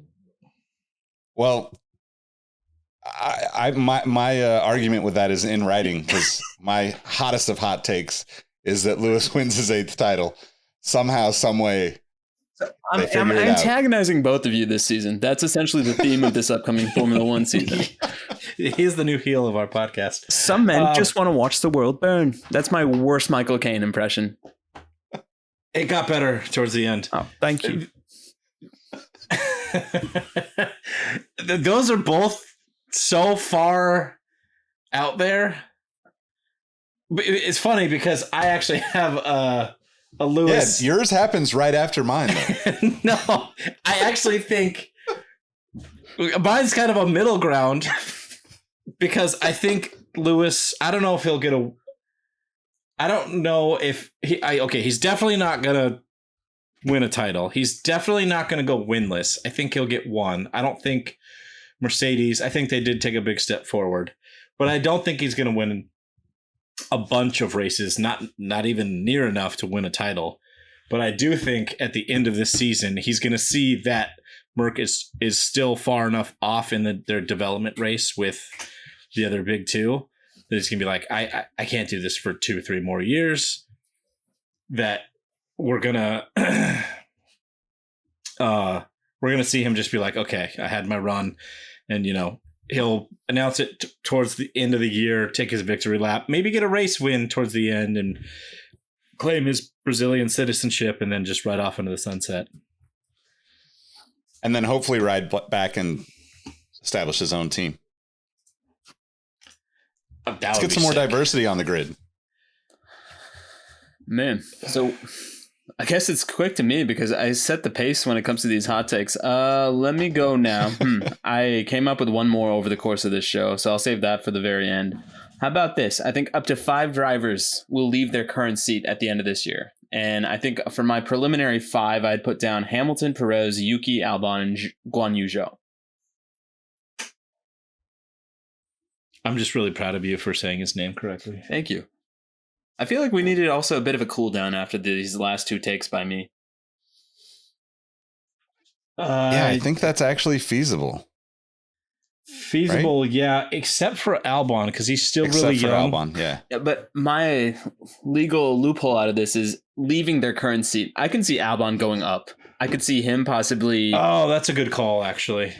my argument with that is in writing, because my hottest of hot takes is that Lewis wins his 8th title somehow, some way. I'm antagonizing both of you this season. That's essentially the theme of this upcoming Formula One season. He's the new heel of our podcast. Some men just want to watch the world burn. That's my worst Michael Caine impression. It got better towards the end. Oh, thank you. Those are both so far out there. It's funny because I actually have a Lewis. Yeah, yours happens right after mine, though. No, I actually think mine's kind of a middle ground, because I think Lewis, I don't know if he'll get I don't know if he's definitely not going to win a title. He's definitely not going to go winless. I think he'll get one. I don't think Mercedes, I think they did take a big step forward, but I don't think he's going to win a bunch of races, not even near enough to win a title. But I do think at the end of this season, he's going to see that Merc is still far enough off in their development race with the other big two that he's going to be like, I can't do this for 2 or 3 more years. That we're gonna see him just be like, okay, I had my run, and he'll announce it towards the end of the year, take his victory lap, maybe get a race win towards the end, and claim his Brazilian citizenship, and then just ride off into the sunset. And then hopefully ride back and establish his own team. Let's get some more diversity on the grid. Man, so I guess it's quick to me because I set the pace when it comes to these hot takes. Let me go now. I came up with one more over the course of this show, so I'll save that for the very end. How about this? I think up to 5 drivers will leave their current seat at the end of this year. And I think for my preliminary 5, I'd put down Hamilton, Perez, Yuki, Albon, and Guan Yu Zhou. I'm just really proud of you for saying his name correctly. Thank you. I feel like we needed also a bit of a cool down after these last 2 takes by me. Yeah, I think that's actually feasible. Feasible, right? Yeah, except for Albon, because he's still really young. Albon, yeah. But my legal loophole out of this is leaving their current seat. I can see Albon going up. I could see him possibly. Oh, that's a good call, actually.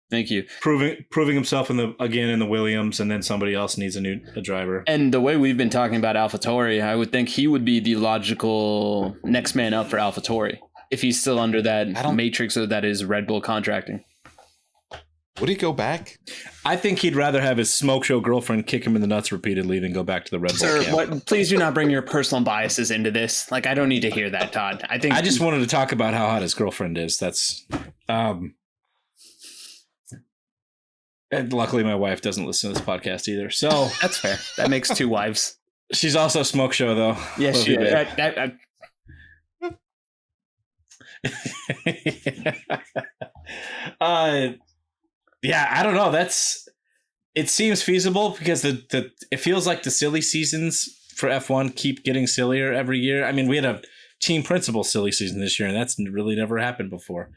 Thank you. Proving himself in the Williams, and then somebody else needs a driver. And the way we've been talking about AlphaTauri, I would think he would be the logical next man up for AlphaTauri if he's still under that matrix or that is Red Bull contracting. Would he go back? I think he'd rather have his smoke show girlfriend kick him in the nuts repeatedly than go back to the Red Bull camp. Please do not bring your personal biases into this. Like, I don't need to hear that, Todd. I just wanted to talk about how hot his girlfriend is. That's and luckily my wife doesn't listen to this podcast either. So that's fair. That makes 2 wives. She's also smoke show though. Yes, she is. Yeah, I don't know. It seems feasible because it feels like the silly seasons for F1 keep getting sillier every year. I mean, we had a team principal silly season this year, and that's really never happened before.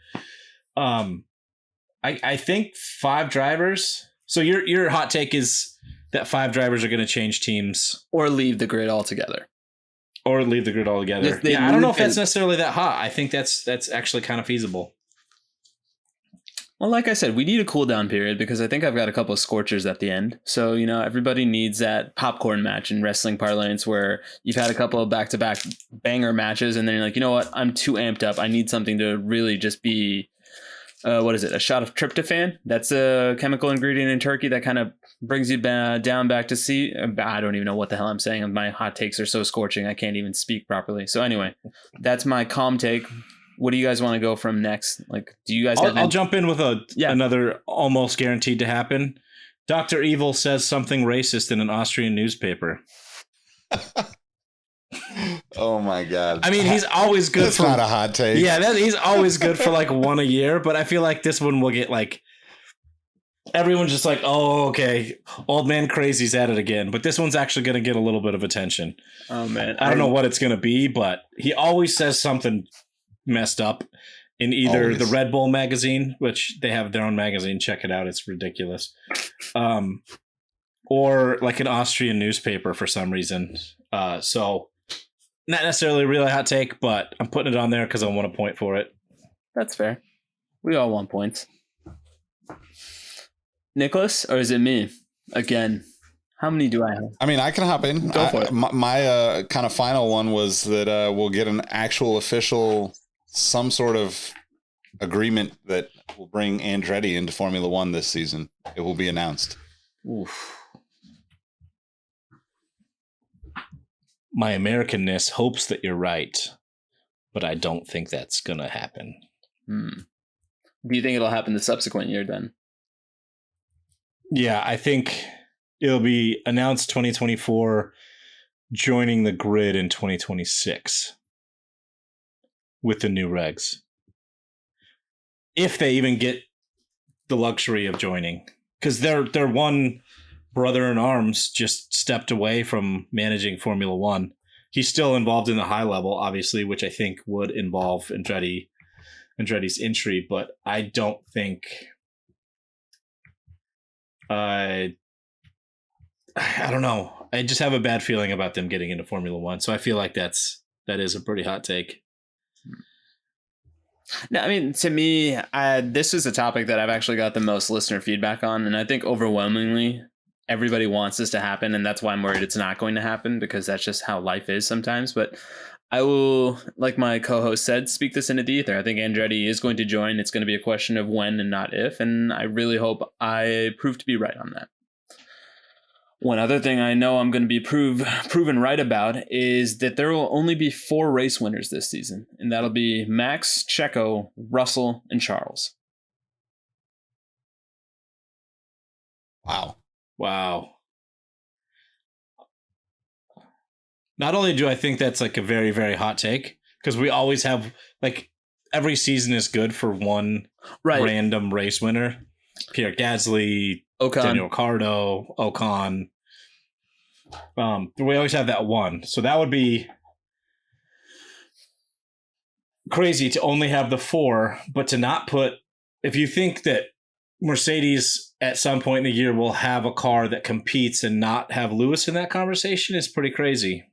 I think 5 drivers. So your hot take is that 5 drivers are going to change teams or leave the grid altogether. I don't know if that's necessarily that hot. I think that's actually kind of feasible. Well, like I said, we need a cool down period because I think I've got a couple of scorchers at the end. So, everybody needs that popcorn match in wrestling parlance where you've had a couple of back-to-back banger matches and then you're like, you know what? I'm too amped up. I need something to really just be, a shot of tryptophan? That's a chemical ingredient in turkey that kind of brings you down back to sea. I don't even know what the hell I'm saying. My hot takes are so scorching, I can't even speak properly. So anyway, that's my calm take. What do you guys want to go from next? Like, do you guys? I'll jump in with another almost guaranteed to happen. Dr. Evil says something racist in an Austrian newspaper. Oh my God! I mean, he's always good. That's not a hot take. Yeah, he's always good for like 1 a year. But I feel like this one will get like everyone's just like, oh, okay, old man crazy's at it again. But this one's actually going to get a little bit of attention. Oh man, I don't know what it's going to be, but he always says something messed up in either the Red Bull magazine, which they have their own magazine, check it out, it's ridiculous, or like an Austrian newspaper for some reason. So not necessarily a really hot take, but I'm putting it on there because I want a point for it. That's fair. We all want points. Nicholas, or is it me again? How many do I have? I mean, I can hop in. Go for it. My kind of final one was that we'll get an actual official, some sort of agreement that will bring Andretti into Formula One this season. It will be announced. Oof. My Americanness hopes that you're right, but I don't think that's going to happen. Do you think it'll happen the subsequent year then? Yeah, I think it'll be announced 2024, joining the grid in 2026 with the new regs. If they even get the luxury of joining, because their one brother in arms just stepped away from managing Formula One. He's still involved in the high level, obviously, which I think would involve Andretti's entry, but I don't think I don't know. I just have a bad feeling about them getting into Formula One. So I feel like that is a pretty hot take. No, I mean, to me, this is a topic that I've actually got the most listener feedback on. And I think overwhelmingly everybody wants this to happen. And that's why I'm worried it's not going to happen, because that's just how life is sometimes. But I will, like my co-host said, speak this into the ether. I think Andretti is going to join. It's going to be a question of when and not if. And I really hope I prove to be right on that. One other thing I know I'm going to be proven right about is that there will only be 4 race winners this season, and that'll be Max, Checo, Russell, and Charles. Wow. Not only do I think that's like a very, very hot take, because we always have like every season is good for one random race winner. Pierre Gasly, Daniel Ricciardo, Ocon. We always have that one. So that would be crazy to only have the 4, but to not put, if you think that Mercedes at some point in the year will have a car that competes and not have Lewis in that conversation is pretty crazy.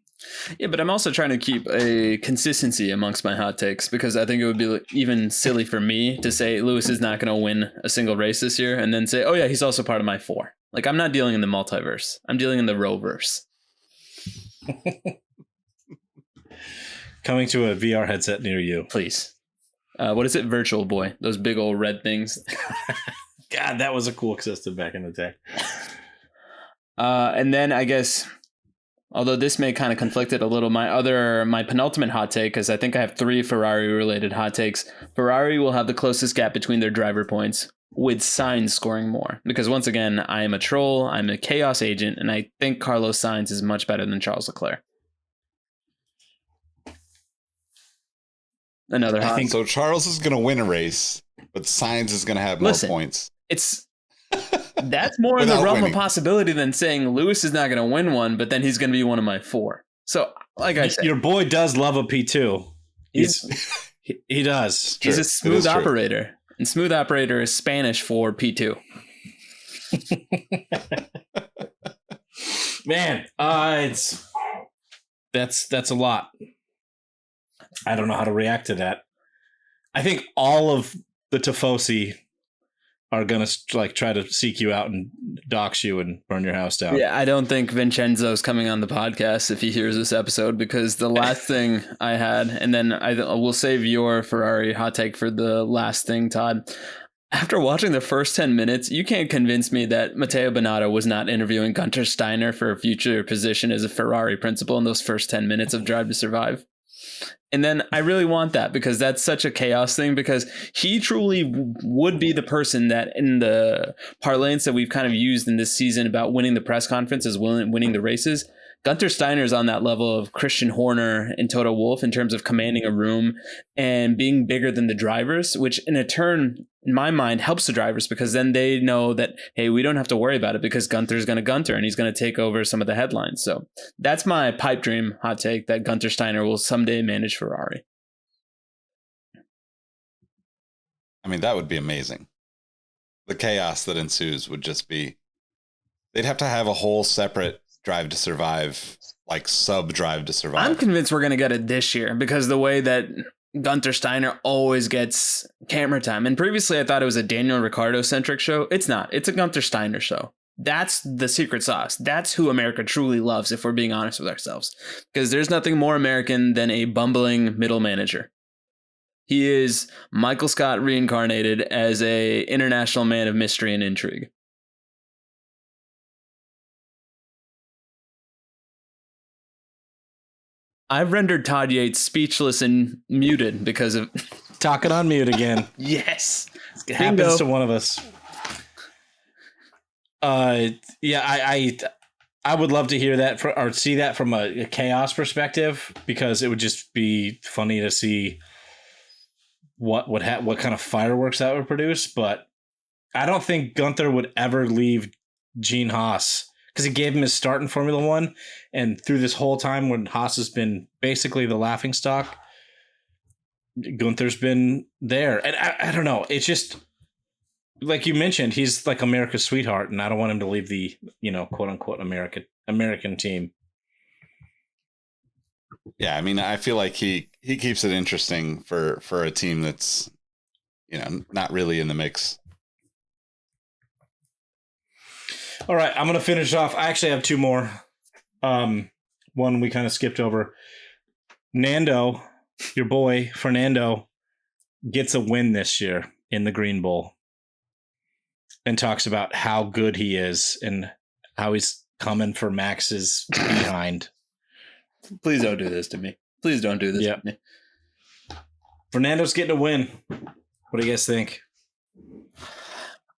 Yeah, but I'm also trying to keep a consistency amongst my hot takes, because I think it would be even silly for me to say Lewis is not going to win a single race this year and then say, oh yeah, he's also part of my 4. Like, I'm not dealing in the multiverse. I'm dealing in the Roverse. Coming to a VR headset near you. Please. What is it? Virtual Boy. Those big old red things. God, that was a cool system back in the day. And then I guess, although this may kind of conflicted a little, my penultimate hot take, because I think I have 3 Ferrari related hot takes. Ferrari will have the closest gap between their driver points, with Sainz scoring more. Because once again, I am a troll, I'm a chaos agent, and I think Carlos Sainz is much better than Charles Leclerc. Another hot. I think so. Charles is going to win a race, but Sainz is going to have more points. That's more in the realm of possibility than saying Lewis is not going to win one, but then he's going to be one of my 4. So, like I said, your boy does love a P2. He does. He's a smooth operator, and smooth operator is Spanish for P2. Man, that's a lot. I don't know how to react to that. I think all of the Tifosi are going to like try to seek you out and dox you and burn your house down. Yeah, I don't think Vincenzo's coming on the podcast if he hears this episode, because the last thing I had, and then I will save your Ferrari hot take for the last thing, Todd. After watching the first 10 minutes, you can't convince me that Matteo Binotto was not interviewing Gunter Steiner for a future position as a Ferrari principal in those first 10 minutes of Drive to Survive. And then I really want that, because that's such a chaos thing, because he truly would be the person that, in the parlance that we've kind of used in this season about winning the press conferences, winning the races, Gunter Steiner's on that level of Christian Horner and Toto Wolff in terms of commanding a room and being bigger than the drivers, which in a turn, in my mind, helps the drivers, because then they know that, hey, we don't have to worry about it because Gunter's going to Gunter and he's going to take over some of the headlines. So that's my pipe dream hot take, that Gunter Steiner will someday manage Ferrari. I mean, that would be amazing. The chaos that ensues would just be, they'd have to have a whole separate Drive to Survive, like sub Drive to Survive. I'm convinced we're going to get it this year, because the way that Gunter Steiner always gets camera time. And previously I thought it was a Daniel Ricciardo centric show. It's not. It's a Gunter Steiner show. That's the secret sauce. That's who America truly loves, if we're being honest with ourselves. Because there's nothing more American than a bumbling middle manager. He is Michael Scott reincarnated as a international man of mystery and intrigue. I've rendered Todd Yates speechless and muted because of talking on mute again. Yes, it happens to one of us. Yeah, I would love to hear that or see that from a chaos perspective, because it would just be funny to see what kind of fireworks that would produce. But I don't think Gunther would ever leave Gene Haas, because he gave him his start in Formula One, and through this whole time when Haas has been basically the laughingstock, Gunther's been there. And I don't know. It's just, like you mentioned, he's like America's sweetheart, and I don't want him to leave the, quote unquote American team. Yeah, I mean, I feel like he keeps it interesting for a team that's, not really in the mix. All right, I'm going to finish off. I actually have 2 more. One we kind of skipped over. Nando, your boy, Fernando, gets a win this year in the Green Bull and talks about how good he is and how he's coming for Max's behind. Please don't do this to me. Please don't do this to me. Fernando's getting a win. What do you guys think?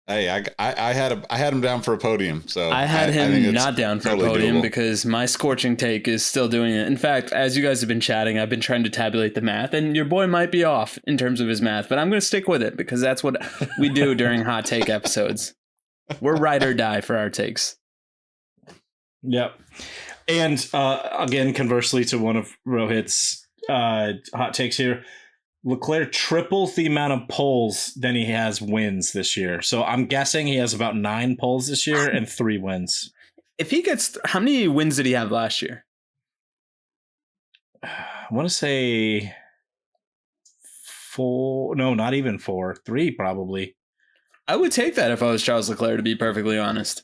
Hey, I had him down for a podium, so I had think him it's not down for totally a podium doable. because my scorching take is still doing it. In fact, as you guys have been chatting, I've been trying to tabulate the math, and your boy might be off in terms of his math, but I'm going to stick with it because that's what we do during hot take episodes. We're ride or die for our takes. Yep. And again, conversely to one of Rohit's hot takes here, Leclerc triples the amount of poles than he has wins this year. So I'm guessing he has about 9 poles this year and 3 wins. If he gets, how many wins did he have last year? I want to say 4. No, not even 4. 3 probably. I would take that if I was Charles Leclerc, to be perfectly honest.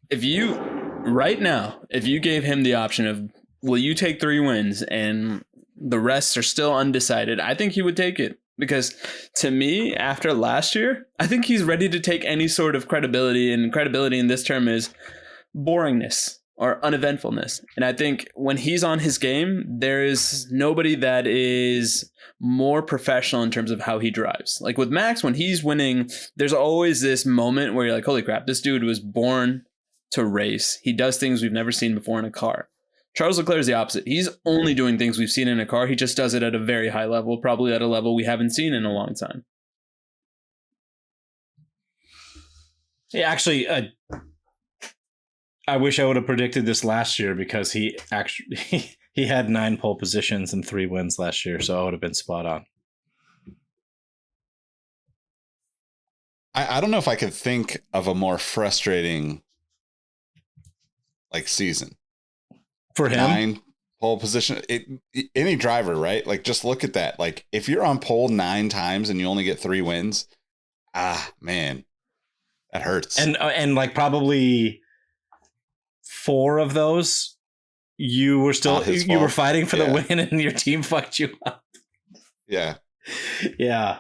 If you, right now, if you gave him the option of, will you take 3 wins and the rest are still undecided, I think he would take it. Because to me, after last year, I think he's ready to take any sort of credibility, and credibility in this term is boringness or uneventfulness. And I think when he's on his game, there is nobody that is more professional in terms of how he drives. Like with Max, when he's winning, there's always this moment where you're like, holy crap, this dude was born to race. He does things we've never seen before in a car. Charles Leclerc is the opposite. He's only doing things we've seen in a car. He just does it at a very high level, probably at a level we haven't seen in a long time. Yeah, actually, I wish I would have predicted this last year because he actually he had 9 pole positions and 3 wins last year, so I would have been spot on. I don't know if I could think of a more frustrating season. For him? 9 pole position. Any driver, right? Like, just look at that. Like, if you're on pole 9 times and you only get 3 wins, man, that hurts. And like probably 4 of those, you were fighting for the win, and your team fucked you up. Yeah. Yeah.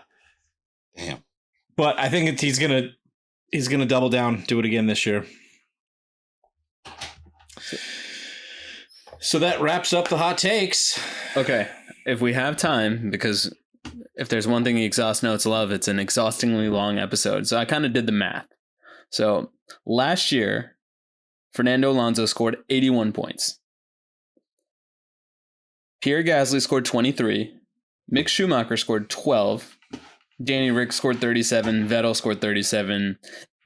Damn. But I think he's gonna double down, do it again this year. So that wraps up the hot takes. Okay, if we have time, because if there's one thing the Exhaust Notes love, it's an exhaustingly long episode. So I kind of did the math. So last year, Fernando Alonso scored 81 points. Pierre Gasly scored 23. Mick Schumacher scored 12. Danny Rick scored 37. Vettel scored 37.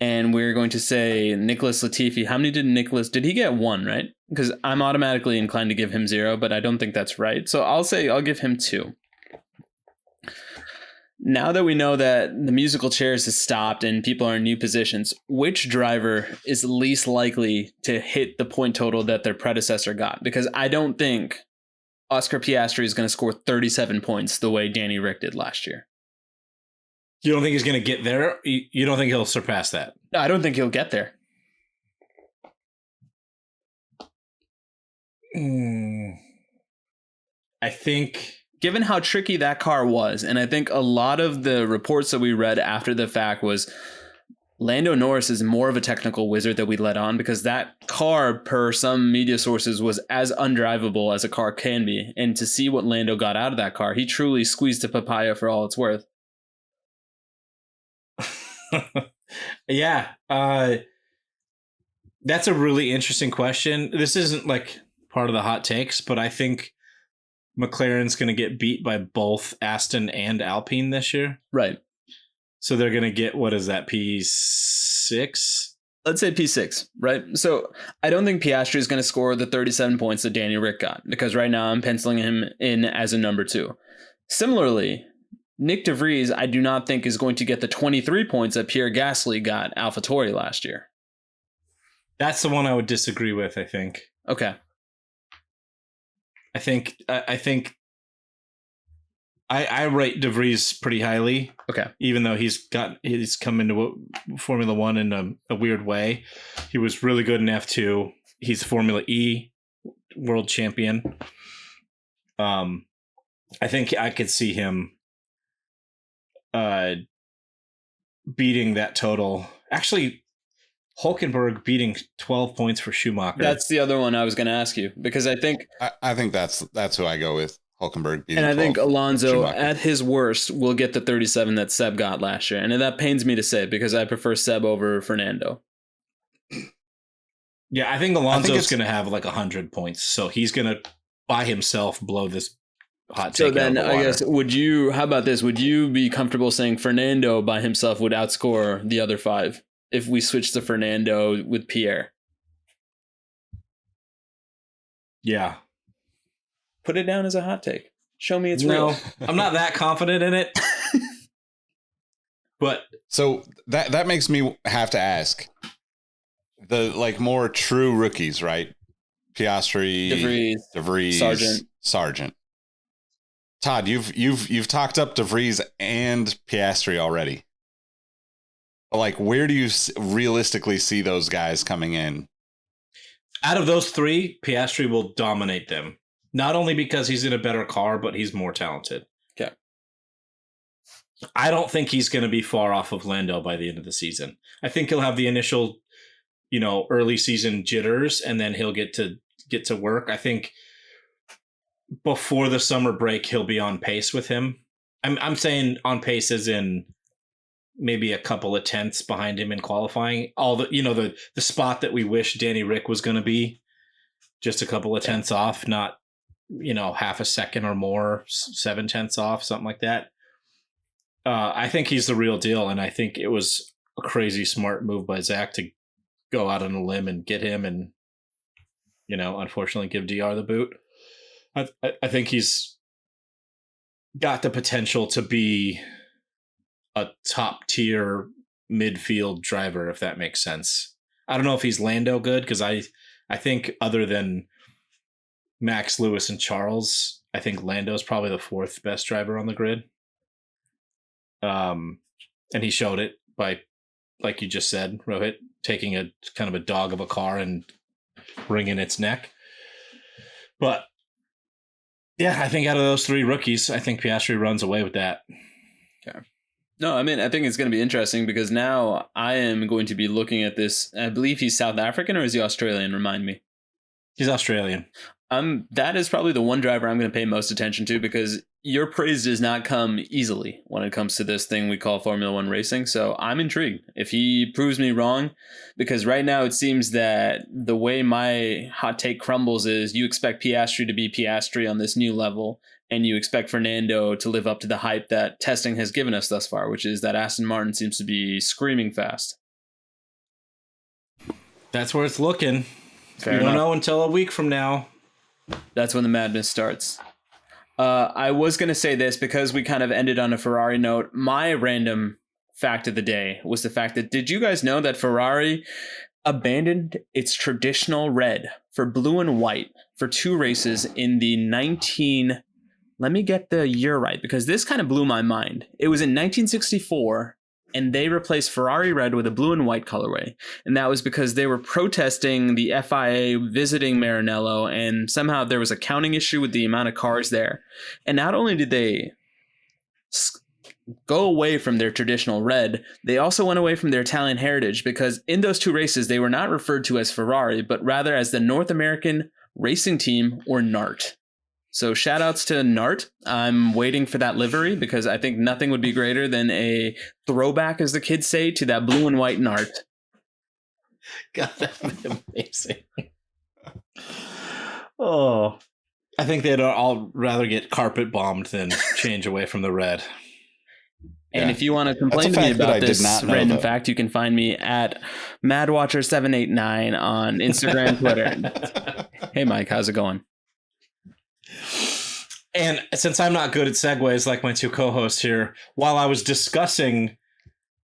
And we're going to say Nicholas Latifi. How many did he get 1, right? Because I'm automatically inclined to give him 0, but I don't think that's right. So I'll give him 2. Now that we know that the musical chairs has stopped and people are in new positions, which driver is least likely to hit the point total that their predecessor got? Because I don't think Oscar Piastri is going to score 37 points the way Danny Rick did last year. You don't think he's going to get there? You don't think he'll surpass that? No, I don't think he'll get there. I think, given how tricky that car was, and I think a lot of the reports that we read after the fact was Lando Norris is more of a technical wizard that we let on, because that car, per some media sources, was as undrivable as a car can be. And to see what Lando got out of that car, he truly squeezed a papaya for all it's worth. Yeah. That's a really interesting question. This isn't like part of the hot takes, but I think McLaren's going to get beat by both Aston and Alpine this year. Right. So they're going to get, what is that, P6? Let's say P6, right? So I don't think Piastri is going to score the 37 points that Danny Rick got, because right now I'm penciling him in as a number 2. Similarly, Nick DeVries, I do not think is going to get the 23 points that Pierre Gasly got AlphaTauri last year. That's the one I would disagree with, I think. Okay. I think I rate DeVries pretty highly. Okay. Even though he's come into Formula One in a weird way. He was really good in F2. He's Formula E world champion. I think I could see him beating that total. Actually, Hulkenberg beating 12 points for Schumacher. That's the other one I was going to ask you, because I think that's who I go with. Hulkenberg beating And I think 12 Alonso, Schumacher. at his worst, will get the 37 that Seb got last year. And that pains me to say because I prefer Seb over Fernando. Yeah, I think Alonso's going to have like 100 points. So he's going to, by himself, blow this hot take So then, out of the water. I guess, how about this? Would you be comfortable saying Fernando by himself would outscore the other 5 if we switch to Fernando with Pierre? Yeah. Put it down as a hot take. Show me it's real. No, I'm not that confident in it. But So that makes me have to ask the like more true rookies, right? Piastri, DeVries, Sargent. Todd, you've talked up DeVries and Piastri already. Like, where do you realistically see those guys coming in? out of those 3, Piastri will dominate them. Not only because he's in a better car, but he's more talented. Okay. I don't think he's going to be far off of Lando by the end of the season. I think he'll have the initial, early season jitters, and then he'll get to work. I think before the summer break, he'll be on pace with him. I'm saying on pace as in maybe a couple of tenths behind him in qualifying. All the spot that we wish Danny Rick was going to be, just a couple of tenths off, not half a second or more, 7 tenths off, something like that. I think he's the real deal, and I think it was a crazy smart move by Zach to go out on a limb and get him, and unfortunately give DR the boot. I think he's got the potential to be a top tier midfield driver, if that makes sense. I don't know if he's Lando good, because I think other than Max, Lewis, and Charles, I think Lando's probably the 4th best driver on the grid. And he showed it by, like you just said, Rohit, taking a kind of a dog of a car and wringing its neck. But yeah, I think out of those 3 rookies, I think Piastri runs away with that. Okay. No, I mean, I think it's going to be interesting because now I am going to be looking at this. I believe he's South African, or is he Australian? Remind me. He's Australian. That is probably the one driver I'm going to pay most attention to, because your praise does not come easily when it comes to this thing we call Formula One racing. So I'm intrigued if he proves me wrong, because right now it seems that the way my hot take crumbles is you expect Piastri to be Piastri on this new level, and you expect Fernando to live up to the hype that testing has given us thus far, which is that Aston Martin seems to be screaming fast. That's where it's looking. Fair we enough. don't know until a week from now. That's when the madness starts. I was going to say this because we kind of ended on a Ferrari note. My random fact of the day was the fact that, did you guys know that Ferrari abandoned its traditional red for blue and white for 2 races in the let me get the year right, because this kind of blew my mind. It was in 1964, and they replaced Ferrari red with a blue and white colorway. And that was because they were protesting the FIA visiting Maranello, and somehow there was a counting issue with the amount of cars there. And not only did they go away from their traditional red, they also went away from their Italian heritage, because in those 2 races, they were not referred to as Ferrari, but rather as the North American Racing Team, or NART. So shout outs to NART. I'm waiting for that livery, because I think nothing would be greater than a throwback, as the kids say, to that blue and white NART. God, that would be amazing. Oh, I think they'd all rather get carpet bombed than change away from the red. And if you want to complain to me about this random fact, you can find me at MadWatcher789 on Instagram, Twitter. Hey, Mike, how's it going? And since I'm not good at segues like my 2 co-hosts here, while I was discussing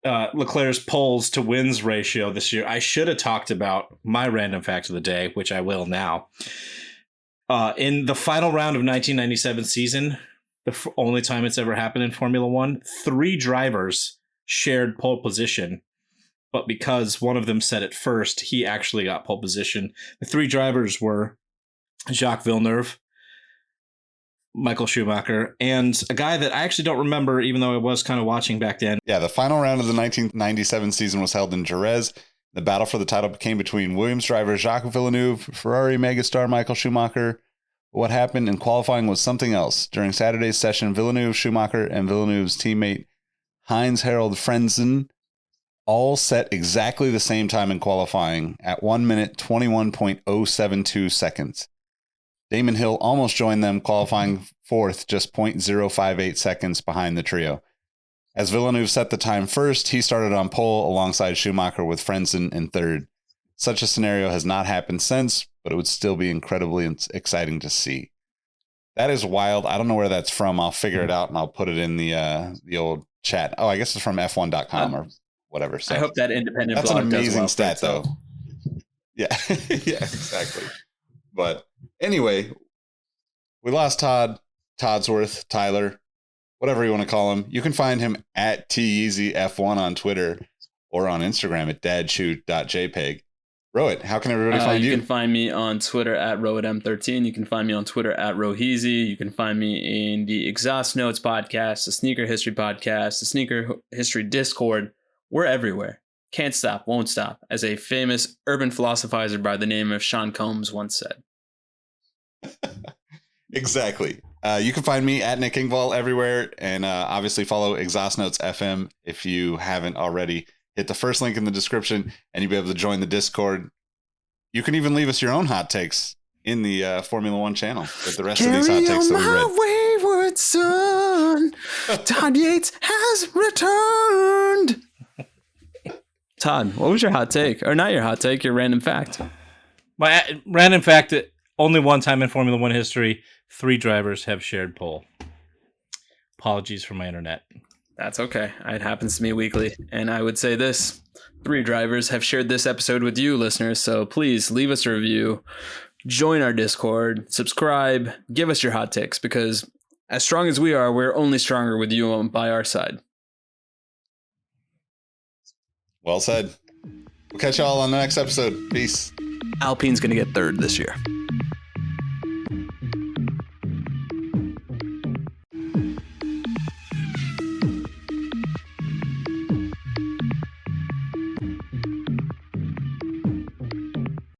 Leclerc's poles to wins ratio this year, I should have talked about my random fact of the day, which I will now. In the final round of 1997 season, the only time it's ever happened in Formula One, 3 drivers shared pole position, but because one of them said it first, he actually got pole position. The 3 drivers were Jacques Villeneuve, Michael Schumacher, and a guy that I actually don't remember, even though I was kind of watching back then. Yeah, the final round of the 1997 season was held in Jerez. The battle for the title became between Williams driver Jacques Villeneuve, Ferrari megastar Michael Schumacher, But what happened in qualifying was something else. During Saturday's session, Villeneuve, Schumacher, and Villeneuve's teammate Heinz-Harald Frentzen all set exactly the same time in qualifying at 1 minute 21.072 seconds. Damon Hill almost joined them, qualifying fourth, just 0.058 seconds behind the trio. As Villeneuve set the time first, he started on pole alongside Schumacher with Frentzen in third. Such a scenario has not happened since, but it would still be incredibly exciting to see. That is wild. I don't know where that's from. I'll figure it out and I'll put it in the old chat. Oh, I guess it's from F1.com or whatever. So I hope that independent that's blog an amazing does well stat, though. Yeah, yeah, exactly. But anyway, we lost Todd, Toddsworth, Tyler, whatever you want to call him. You can find him at TEasyF1 on Twitter or on Instagram at dadshoot.jpg. Rohit, how can everybody find you? You can find me on Twitter at RohitM13. You can find me on Twitter at Roheezy. You can find me in the Exhaust Notes podcast, the Sneaker History podcast, the Sneaker History Discord. We're everywhere. Can't stop, won't stop, as a famous urban philosophizer by the name of Sean Combs once said. Exactly. You can find me at Nick Engvall everywhere, and obviously follow Exhaust Notes FM if you haven't already. Hit the first link in the description, and you'll be able to join the Discord. You can even leave us your own hot takes in the Formula One channel with the rest of these hot takes that we read. Wayward son, Todd Yates has returned. Todd, what was your hot take? Or not your hot take, your random fact. My random fact that only one time in Formula One history, 3 drivers have shared pole. Apologies for my internet. That's okay. It happens to me weekly. And I would say this. 3 drivers have shared this episode with you, listeners. So please leave us a review. Join our Discord. Subscribe. Give us your hot takes. Because as strong as we are, we're only stronger with you by our side. Well said. We'll catch y'all on the next episode. Peace. Alpine's going to get 3rd this year.